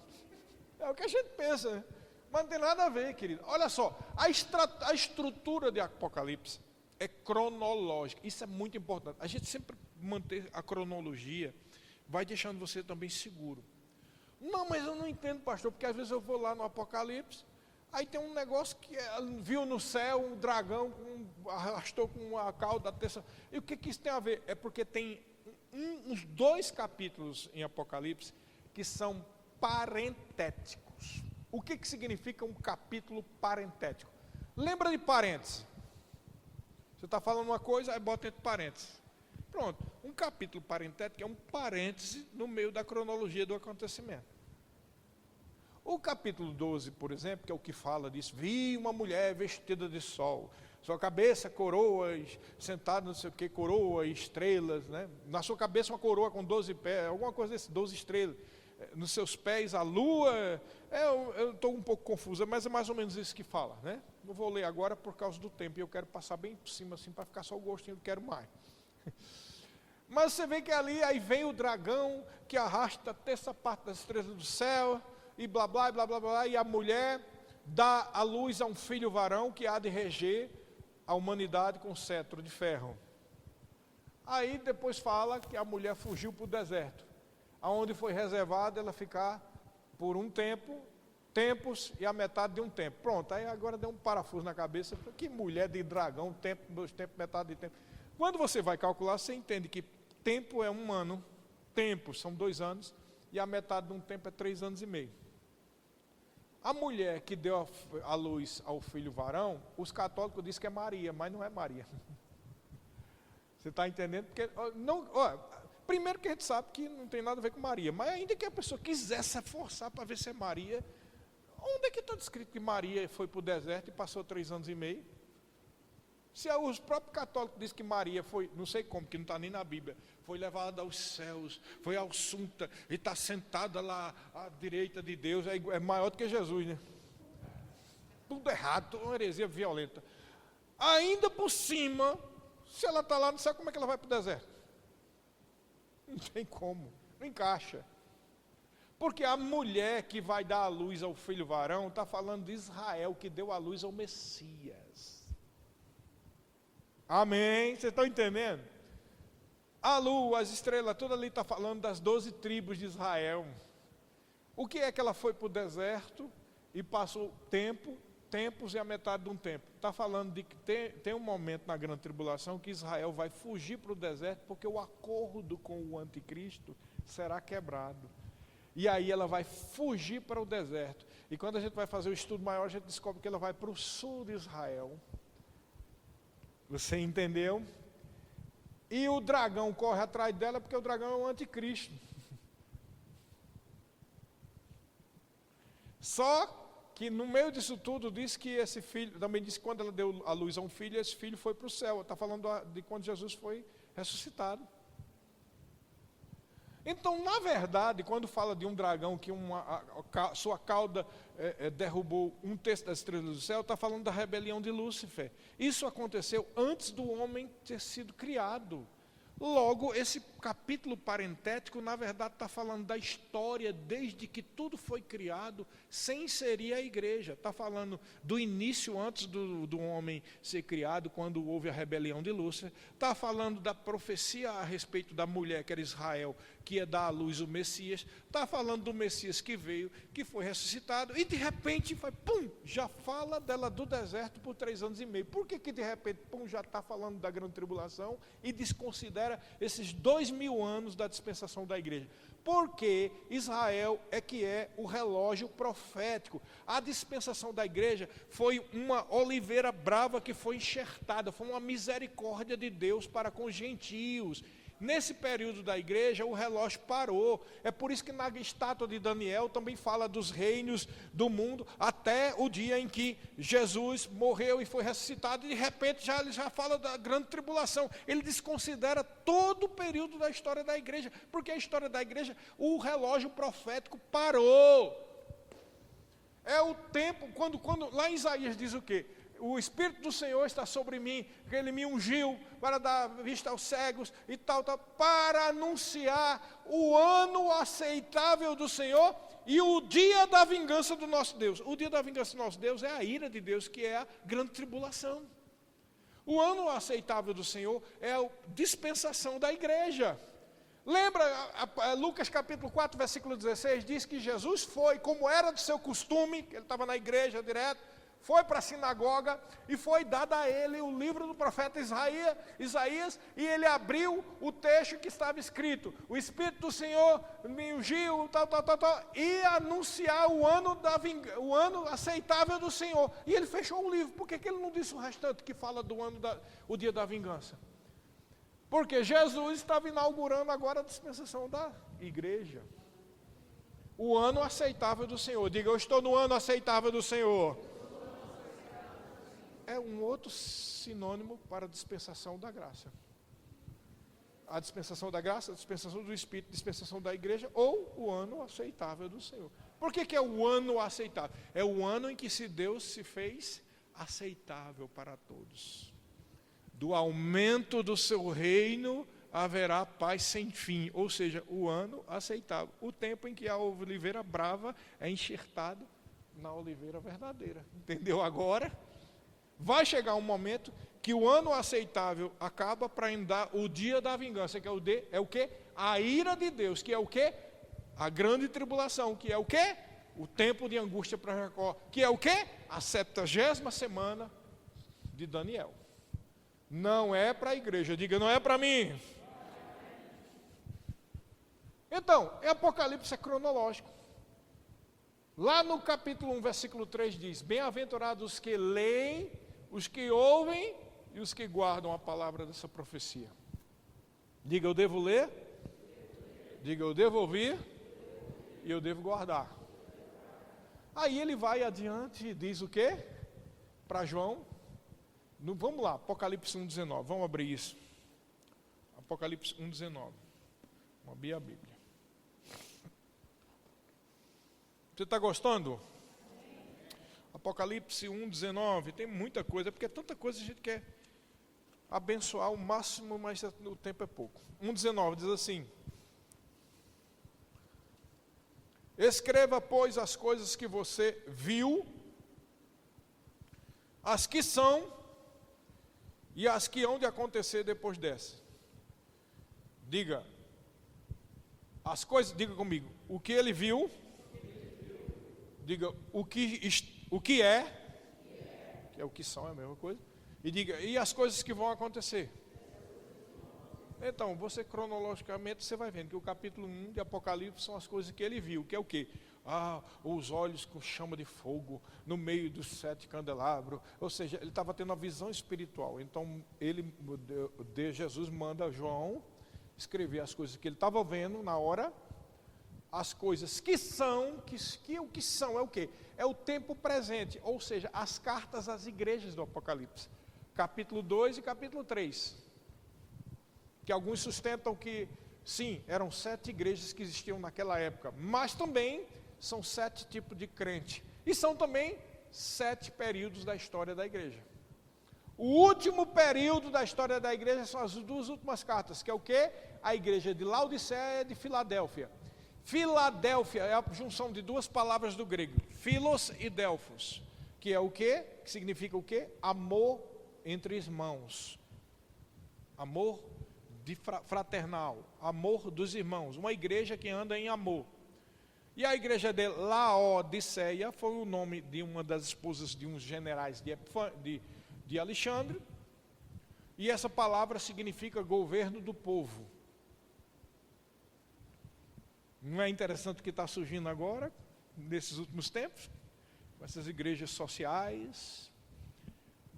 É o que a gente pensa, né? Mas não tem nada a ver, querido. Olha só, a estrutura de Apocalipse é cronológica. Isso é muito importante. A gente sempre manter a cronologia vai deixando você também seguro. Não, mas eu não entendo, pastor, porque às vezes eu vou lá no Apocalipse, aí tem um negócio que viu no céu um dragão, arrastou com a cauda da terça. E o que isso tem a ver? É porque tem uns 2 capítulos em Apocalipse que são parentéticos. O que significa um capítulo parentético? Lembra de parênteses? Você está falando uma coisa, aí bota entre parênteses. Pronto, um capítulo parentético é um parêntese no meio da cronologia do acontecimento. O capítulo 12, por exemplo, que é o que fala disso, vi uma mulher vestida de sol, sua cabeça coroas, sentada não sei o que, coroa, estrelas, né? Na sua cabeça uma coroa com 12 pés, alguma coisa desse, 12 estrelas, nos seus pés a lua, eu estou um pouco confusa, mas é mais ou menos isso que fala, né? Não vou ler agora por causa do tempo, e eu quero passar bem por cima assim, para ficar só o gostinho, eu quero mais. Mas você vê que ali, aí vem o dragão, que arrasta a terça parte das estrelas do céu, e blá, blá, blá, blá, blá, e a mulher dá à luz a um filho varão, que há de reger a humanidade com cetro de ferro. Aí depois fala que a mulher fugiu para o deserto, aonde foi reservada ela ficar por um tempo, tempos e a metade de um tempo. Pronto, aí agora deu um parafuso na cabeça, que mulher de dragão, tempo, 2 tempos, metade de tempo. Quando você vai calcular, você entende que tempo é 1 ano, tempo são 2 anos, e a metade de um tempo é 3 anos e meio. A mulher que deu a luz ao filho varão, os católicos dizem que é Maria, mas não é Maria. Você está entendendo? Porque, primeiro que a gente sabe que não tem nada a ver com Maria, mas ainda que a pessoa quisesse se forçar para ver se é Maria, onde é que está descrito que Maria foi para o deserto e passou 3 anos e meio? Se os próprios católicos dizem que Maria foi, não sei como, que não está nem na Bíblia, foi levada aos céus, foi ao Assunta, e está sentada lá à direita de Deus, é maior do que Jesus, né? Tudo errado, uma heresia violenta. Ainda por cima, se ela está lá no céu, como é que ela vai para o deserto? Não tem como, não encaixa. Porque a mulher que vai dar a luz ao filho varão, está falando de Israel, que deu a luz ao Messias. Amém? Vocês estão entendendo? A lua, as estrelas, tudo ali está falando das 12 tribos de Israel. O que é que ela foi para o deserto e passou tempos e a metade de um tempo? Está falando de que tem um momento na grande tribulação que Israel vai fugir para o deserto porque o acordo com o anticristo será quebrado. E aí ela vai fugir para o deserto. E quando a gente vai fazer o estudo maior, a gente descobre que ela vai para o sul de Israel. Você entendeu? E o dragão corre atrás dela porque o dragão é o anticristo. Só que no meio disso tudo diz que esse filho, também diz que quando ela deu a luz a um filho, esse filho foi para o céu. Está falando de quando Jesus foi ressuscitado. Então, na verdade, quando fala de um dragão que sua cauda derrubou 1/3 das estrelas do céu, está falando da rebelião de Lúcifer. Isso aconteceu antes do homem ter sido criado. Logo, esse capítulo parentético, na verdade, está falando da história desde que tudo foi criado, sem inserir a igreja. Está falando do início antes do homem ser criado, quando houve a rebelião de Lúcifer. Está falando da profecia a respeito da mulher, que era Israel, que ia dar à luz o Messias. Está falando do Messias que veio, que foi ressuscitado. E de repente, já fala dela do deserto por 3 anos e meio. Por que de repente, já está falando da grande tribulação e desconsidera esses 2000 anos da dispensação da igreja? Porque Israel que é o relógio profético. A dispensação da igreja foi uma oliveira brava que foi enxertada, foi uma misericórdia de Deus para com os gentios. Nesse período da igreja, o relógio parou. É por isso que na estátua de Daniel também fala dos reinos do mundo, até o dia em que Jesus morreu e foi ressuscitado, e de repente ele já fala da grande tribulação. Ele desconsidera todo o período da história da igreja, porque a história da igreja, o relógio profético parou. É o tempo, quando lá em Isaías diz o quê? O Espírito do Senhor está sobre mim, porque Ele me ungiu para dar vista aos cegos e tal, para anunciar o ano aceitável do Senhor e o dia da vingança do nosso Deus. O dia da vingança do nosso Deus é a ira de Deus, que é a grande tribulação. O ano aceitável do Senhor é a dispensação da igreja. Lembra, Lucas capítulo 4, versículo 16, diz que Jesus foi, como era do seu costume, que ele estava na igreja direto, foi para a sinagoga e foi dado a ele o livro do profeta Isaías, e ele abriu o texto que estava escrito: o Espírito do Senhor me ungiu, e anunciar o ano aceitável do Senhor. E ele fechou o livro. Por que ele não disse o restante que fala do ano, o dia da vingança? Porque Jesus estava inaugurando agora a dispensação da igreja. O ano aceitável do Senhor. Diga, eu estou no ano aceitável do Senhor. É um outro sinônimo para a dispensação da graça. A dispensação da graça, a dispensação do Espírito, a dispensação da igreja, ou o ano aceitável do Senhor. Por que é o ano aceitável? É o ano em que Deus se fez aceitável para todos. Do aumento do seu reino haverá paz sem fim, ou seja, o ano aceitável. O tempo em que a oliveira brava é enxertada na oliveira verdadeira. Entendeu agora? Vai chegar um momento que o ano aceitável acaba para dar o dia da vingança, que é o quê? A ira de Deus, que é o quê? A grande tribulação, que é o quê? O tempo de angústia para Jacó, que é o quê? A 70ª semana de Daniel. Não é para a igreja, diga, não é para mim. Então, Apocalipse é cronológico. Lá no capítulo 1, versículo 3 diz, bem-aventurados os que leem, os que ouvem e os que guardam a palavra dessa profecia. Diga, eu devo ler. Diga, eu devo ouvir. E eu devo guardar. Aí ele vai adiante e diz o quê? Para João. Vamos lá, Apocalipse 1,19. Vamos abrir isso. Apocalipse 1,19. Vamos abrir a Bíblia. Você está gostando? Apocalipse 1,19. Tem muita coisa, porque tanta coisa a gente quer abençoar o máximo, mas o tempo é pouco. 1,19 diz assim: escreva, pois, as coisas que você viu, as que são e as que hão de acontecer depois dessa. Diga, as coisas, diga comigo, o que ele viu, diga o que é, que é o que são, é a mesma coisa, e diga, e as coisas que vão acontecer. Então, você cronologicamente, você vai vendo que o capítulo 1 de Apocalipse são as coisas que ele viu, que é o quê? Os olhos com chama de fogo no meio dos 7 candelabros, ou seja, ele estava tendo uma visão espiritual. Então, Jesus manda João escrever as coisas que ele estava vendo na hora, as coisas que são, o que são é o quê? É o tempo presente, ou seja, as cartas às igrejas do Apocalipse, capítulo 2 e capítulo 3. Que alguns sustentam que, sim, eram 7 igrejas que existiam naquela época, mas também são 7 tipos de crente, e são também 7 períodos da história da igreja. O último período da história da igreja são as 2 últimas cartas, que é o quê? A igreja de Laodiceia e de Filadélfia. Filadélfia é a junção de 2 palavras do grego, philos e delphos, que é o quê? Que significa o quê? Amor entre irmãos. Amor fraternal, amor dos irmãos, uma igreja que anda em amor. E a igreja de Laodiceia foi o nome de uma das esposas de uns generais de Alexandre, e essa palavra significa governo do povo. Não é interessante o que está surgindo agora, nesses últimos tempos, com essas igrejas sociais,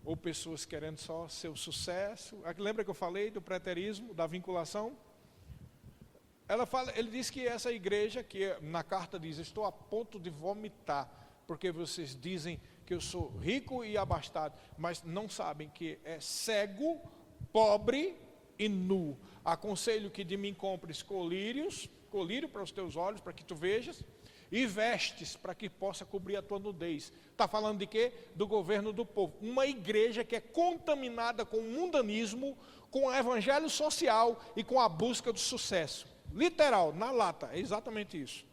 ou pessoas querendo só seu sucesso. Lembra que eu falei do preterismo, da vinculação? Ele diz que essa igreja, que na carta diz, estou a ponto de vomitar, porque vocês dizem que eu sou rico e abastado, mas não sabem que é cego, pobre e nu. Aconselho que de mim compres colírio para os teus olhos, para que tu vejas, e vestes para que possa cobrir a tua nudez. Está falando de quê? Do governo do povo. Uma igreja que é contaminada com o mundanismo, com o evangelho social e com a busca do sucesso. Literal, na lata, é exatamente isso.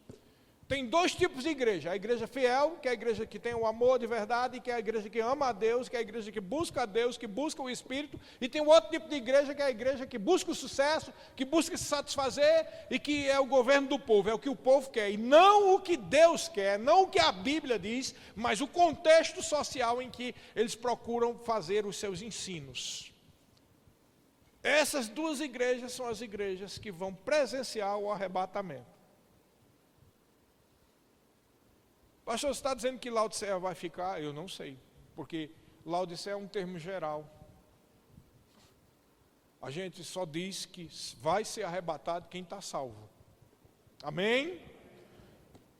Tem 2 tipos de igreja: a igreja fiel, que é a igreja que tem o amor de verdade, que é a igreja que ama a Deus, que é a igreja que busca a Deus, que busca o Espírito. E tem um outro tipo de igreja, que é a igreja que busca o sucesso, que busca se satisfazer e que é o governo do povo, é o que o povo quer, e não o que Deus quer, não o que a Bíblia diz, mas o contexto social em que eles procuram fazer os seus ensinos. Essas 2 igrejas são as igrejas que vão presenciar o arrebatamento. Pastor, você está dizendo que Laodiceia vai ficar? Eu não sei, porque Laodiceia é um termo geral. A gente só diz que vai ser arrebatado quem está salvo. Amém?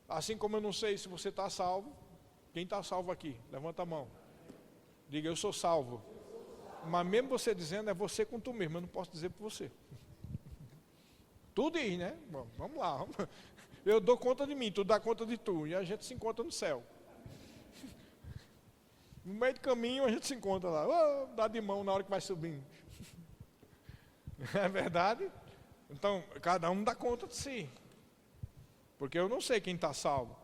Assim como eu não sei se você está salvo. Quem está salvo aqui? Levanta a mão. Diga, eu sou salvo. Mas mesmo você dizendo, é você com tu mesmo. Eu não posso dizer por você. Tu diz, né? Bom, vamos lá. Eu dou conta de mim, tu dá conta de tu. E a gente se encontra no céu. No meio do caminho a gente se encontra lá. Oh, dá de mão na hora que vai subindo. É verdade? Então, cada um dá conta de si. Porque eu não sei quem está salvo.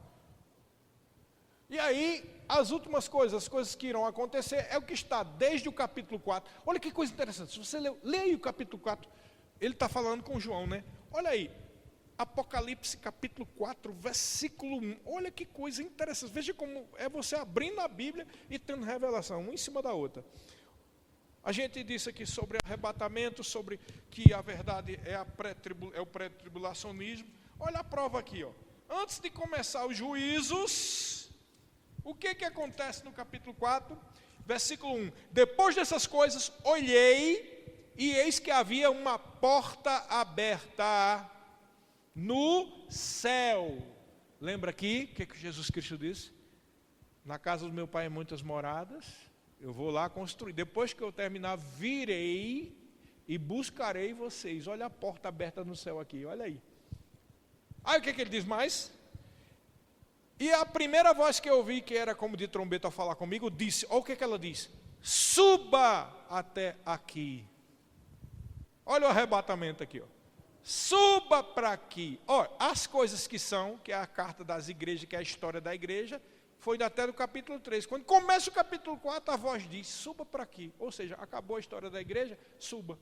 E aí, as últimas coisas, as coisas que irão acontecer, é o que está desde o capítulo 4. Olha que coisa interessante. Se você lê aí o capítulo 4, ele está falando com João, né? Olha aí. Apocalipse capítulo 4, versículo 1. Olha que coisa interessante. Veja como é você abrindo a Bíblia e tendo revelação, uma em cima da outra. A gente disse aqui sobre arrebatamento, sobre que a verdade é, o pré-tribulacionismo. Olha a prova aqui, ó. Antes de começar os juízos, o que acontece no capítulo 4? Versículo 1. Depois dessas coisas, olhei e eis que havia uma porta aberta no céu. Lembra aqui o que Jesus Cristo disse? Na casa do meu pai há muitas moradas, eu vou lá construir. Depois que eu terminar, virei e buscarei vocês. Olha a porta aberta no céu aqui, olha aí. Aí o que ele diz mais? E a primeira voz que eu ouvi, que era como de trombeta a falar comigo, disse, olha o que ela diz: suba até aqui. Olha o arrebatamento aqui, ó. Suba para aqui. Olha, as coisas que são, que é a carta das igrejas, que é a história da igreja, foi até do capítulo 3. Quando começa o capítulo 4, a voz diz, suba para aqui. Ou seja, acabou a história da igreja, suba.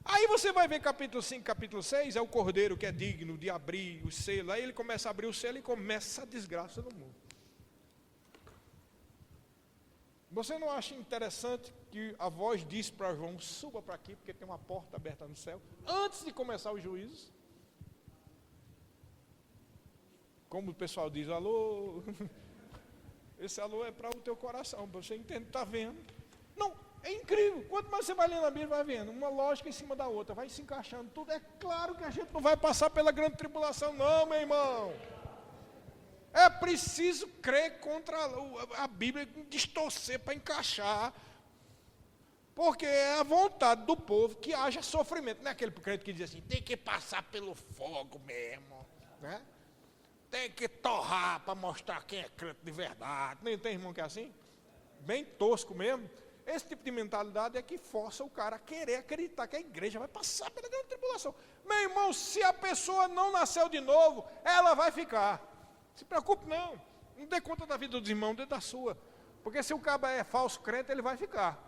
Aí você vai ver capítulo 5, capítulo 6, é o cordeiro que é digno de abrir o selo. Aí ele começa a abrir o selo e começa a desgraça no mundo. Você não acha interessante que a voz disse para João, suba para aqui, porque tem uma porta aberta no céu, antes de começar os juízos? Como o pessoal diz, alô, esse alô é para o teu coração, para você entender, está vendo? Não, é incrível, quanto mais você vai lendo a Bíblia, vai vendo, uma lógica em cima da outra, vai se encaixando tudo. É claro que a gente não vai passar pela grande tribulação não, meu irmão. É preciso crer contra a Bíblia, distorcer para encaixar, porque é a vontade do povo que haja sofrimento. Não é aquele crente que diz assim, tem que passar pelo fogo mesmo, né? Tem que torrar para mostrar quem é crente de verdade. Nem tem irmão que é assim? Bem tosco mesmo. Esse tipo de mentalidade é que força o cara a querer acreditar que a igreja vai passar pela grande tribulação. Meu irmão, se a pessoa não nasceu de novo, ela vai ficar. Se preocupe não. Não dê conta da vida dos irmãos, dê da sua. Porque se o cabo é falso crente, ele vai ficar.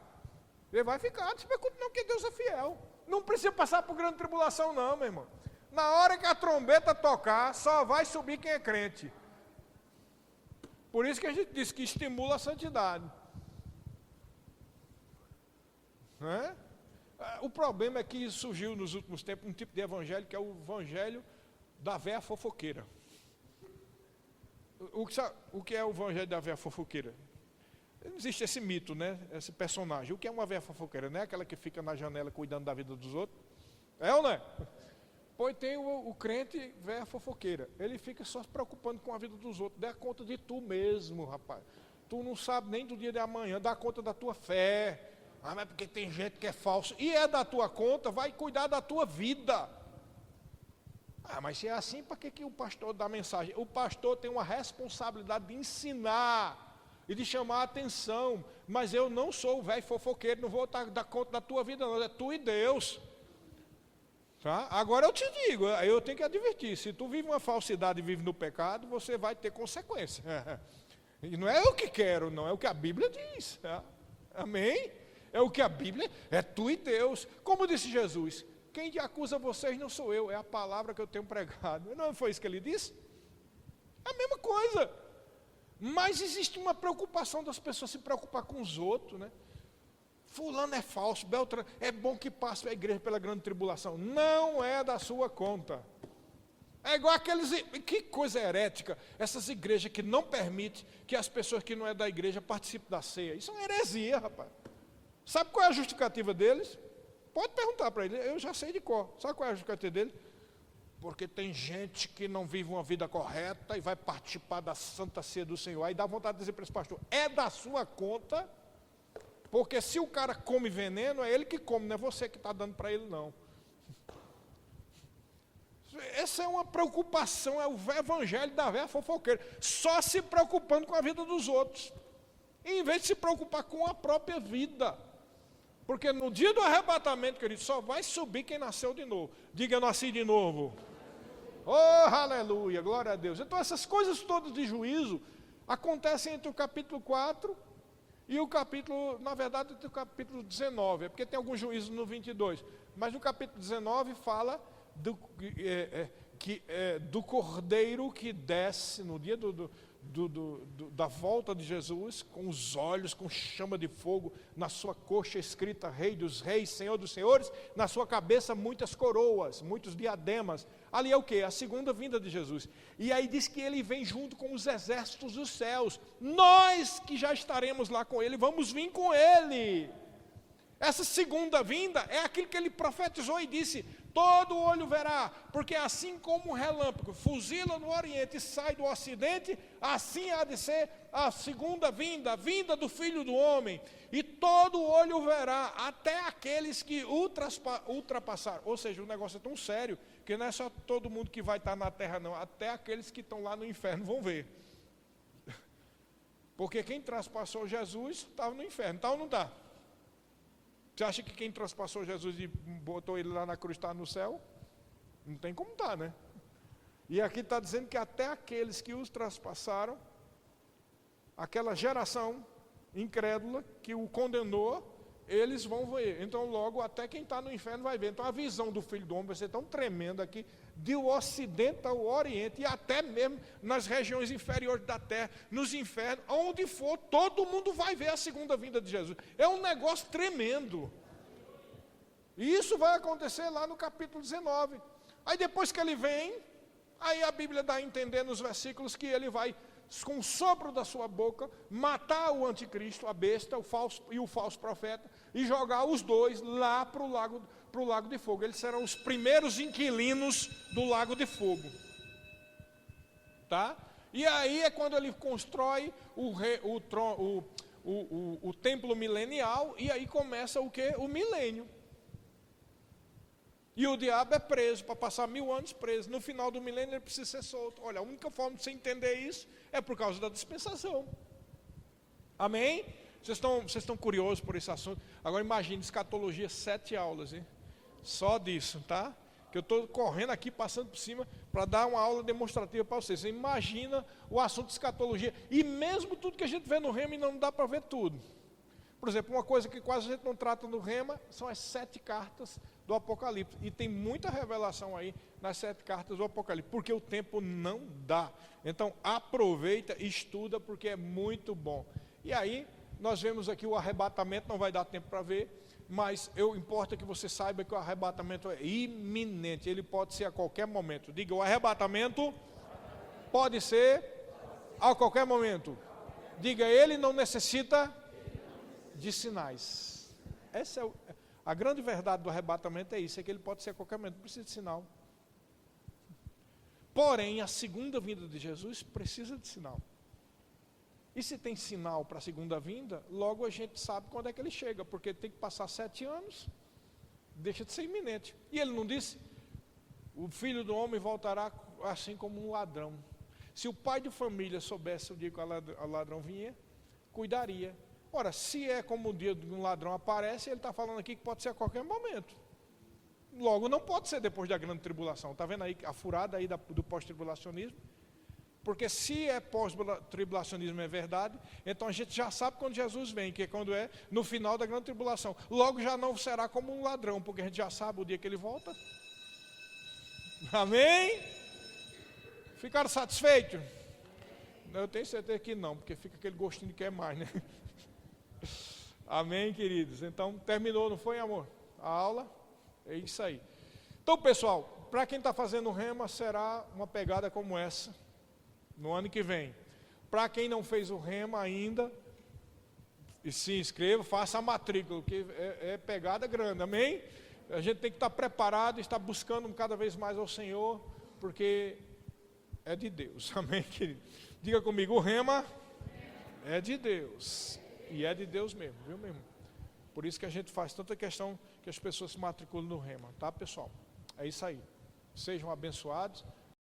Ele vai ficar, não se preocupe não, porque Deus é fiel. Não precisa passar por grande tribulação não, meu irmão. Na hora que a trombeta tocar, só vai subir quem é crente. Por isso que a gente diz que estimula a santidade. Não é? O problema é que surgiu nos últimos tempos um tipo de evangelho, que é o evangelho da véia fofoqueira. O que é o evangelho da véia fofoqueira? Existe esse mito, né? Esse personagem. O que é uma véia fofoqueira? Não é aquela que fica na janela cuidando da vida dos outros? É ou não é? Pois tem o crente véia fofoqueira. Ele fica só se preocupando com a vida dos outros. Dá conta de tu mesmo, rapaz. Tu não sabe nem do dia de amanhã. Dá conta da tua fé. Ah, mas porque tem gente que é falso. E é da tua conta, vai cuidar da tua vida. Ah, mas se é assim, para que o pastor dá mensagem? O pastor tem uma responsabilidade de ensinar e de chamar a atenção. Mas eu não sou o velho fofoqueiro, não vou dar conta da tua vida, não. É tu e Deus. Tá? Agora eu te digo, eu tenho que advertir. Se tu vive uma falsidade e vive no pecado, você vai ter consequência. E não é eu que quero, não. É o que a Bíblia diz. Tá? Amém? É o que a Bíblia, é tu e Deus. Como disse Jesus, quem acusa vocês não sou eu, é a palavra que eu tenho pregado. Não foi isso que ele disse? É a mesma coisa. Mas existe uma preocupação das pessoas se preocupar com os outros, né? Fulano é falso, Beltrano, é bom que passe a igreja pela grande tribulação. Não é da sua conta. É igual aqueles, que coisa herética, essas igrejas que não permitem que as pessoas que não é da igreja participem da ceia. Isso é uma heresia, rapaz. Sabe qual é a justificativa deles? Pode perguntar para ele, eu já sei de cor. Sabe qual é a justificativa dele? porque tem gente que não vive uma vida correta e vai participar da Santa Ceia do Senhor. Aí dá vontade de dizer para esse pastor, é da sua conta, porque se o cara come veneno, é ele que come, não é você que está dando para ele, não. Essa é uma preocupação, é o evangelho da velha fofoqueira, só se preocupando com a vida dos outros, em vez de se preocupar com a própria vida. Porque no dia do arrebatamento, querido, só vai subir quem nasceu de novo. Diga, eu nasci de novo. Oh, aleluia, glória a Deus. Então essas coisas todas de juízo acontecem entre o capítulo 4 e o capítulo, na verdade, entre o capítulo 19, é porque tem alguns juízos no 22, mas no capítulo 19 fala do cordeiro que desce no dia da volta de Jesus, com os olhos, com chama de fogo, na sua coxa escrita Rei dos Reis, Senhor dos Senhores, na sua cabeça muitas coroas, muitos diademas. Ali é o que? A segunda vinda de Jesus. E aí diz que ele vem junto com os exércitos dos céus. Nós que já estaremos lá com ele, vamos vir com ele. Essa segunda vinda é aquilo que ele profetizou e disse, todo olho verá, porque assim como o relâmpago fuzila no oriente e sai do ocidente, assim há de ser a segunda vinda, a vinda do Filho do Homem, e todo olho verá, até aqueles que ultrapassaram. Ou seja, o negócio é tão sério, que não é só todo mundo que vai estar na terra não, até aqueles que estão lá no inferno vão ver. Porque quem traspassou Jesus estava no inferno, está ou não está? Você acha que quem traspassou Jesus e botou ele lá na cruz está no céu? Não tem como estar, né? E aqui está dizendo que até aqueles que os traspassaram, aquela geração incrédula que o condenou, eles vão ver. Então logo até quem está no inferno vai ver. Então a visão do Filho do Homem vai ser tão tremenda aqui, do ocidente ao oriente, e até mesmo nas regiões inferiores da terra, nos infernos, onde for, todo mundo vai ver a segunda vinda de Jesus. É um negócio tremendo. E isso vai acontecer lá no capítulo 19. Aí depois que ele vem, aí a Bíblia dá a entender nos versículos que ele vai, com o sopro da sua boca, matar o anticristo, a besta, o falso profeta, e jogar os dois lá para o lago de fogo. Eles serão os primeiros inquilinos do lago de fogo. Tá? E aí é quando ele constrói o templo milenial, e aí começa o quê? O milênio. E o diabo é preso, para passar 1000 anos preso. No final do milênio ele precisa ser solto. Olha, a única forma de você entender isso é por causa da dispensação. Amém? Vocês estão curiosos por esse assunto? Agora imagine, escatologia, 7 aulas, hein? Só disso, tá? Que eu estou correndo aqui, passando por cima, para dar uma aula demonstrativa para vocês. Você imagina o assunto de escatologia. E mesmo tudo que a gente vê no Rema, não dá para ver tudo. Por exemplo, uma coisa que quase a gente não trata no Rema, são as 7 cartas do Apocalipse. E tem muita revelação aí nas 7 cartas do Apocalipse, porque o tempo não dá. Então aproveita e estuda, porque é muito bom. E aí, nós vemos aqui o arrebatamento, não vai dar tempo para ver, mas importa que você saiba que o arrebatamento é iminente, ele pode ser a qualquer momento. Diga, o arrebatamento pode ser a qualquer momento. Diga, ele não necessita de sinais. Essa é a grande verdade do arrebatamento, é isso, é que ele pode ser a qualquer momento, não precisa de sinal. Porém, a segunda vinda de Jesus precisa de sinal. E se tem sinal para a segunda vinda, logo a gente sabe quando é que ele chega, porque tem que passar 7 anos, deixa de ser iminente. E ele não disse, o Filho do Homem voltará assim como um ladrão. Se o pai de família soubesse o dia que o ladrão vinha, cuidaria. Ora, se é como o dia de um ladrão aparece, ele está falando aqui que pode ser a qualquer momento. Logo, não pode ser depois da grande tribulação. Está vendo aí a furada aí do pós-tribulacionismo? Porque se é pós-tribulacionismo é verdade, então a gente já sabe quando Jesus vem, que é quando é no final da grande tribulação. Logo já não será como um ladrão, porque a gente já sabe o dia que ele volta. Amém? Ficaram satisfeitos? Eu tenho certeza que não, porque fica aquele gostinho de quer mais, né? Amém, queridos? Então, terminou, não foi, amor? A aula? É isso aí. Então, pessoal, para quem está fazendo Rema, será uma pegada como essa, no ano que vem. Para quem não fez o Rema ainda, se inscreva, faça a matrícula, que é pegada grande, amém? A gente tem que estar preparado, estar buscando cada vez mais ao Senhor, porque é de Deus. Amém, querido? Diga comigo, o rema é de Deus. E é de Deus mesmo, viu mesmo? Por isso que a gente faz tanta questão que as pessoas se matriculam no rema, tá, pessoal? É isso aí. Sejam abençoados.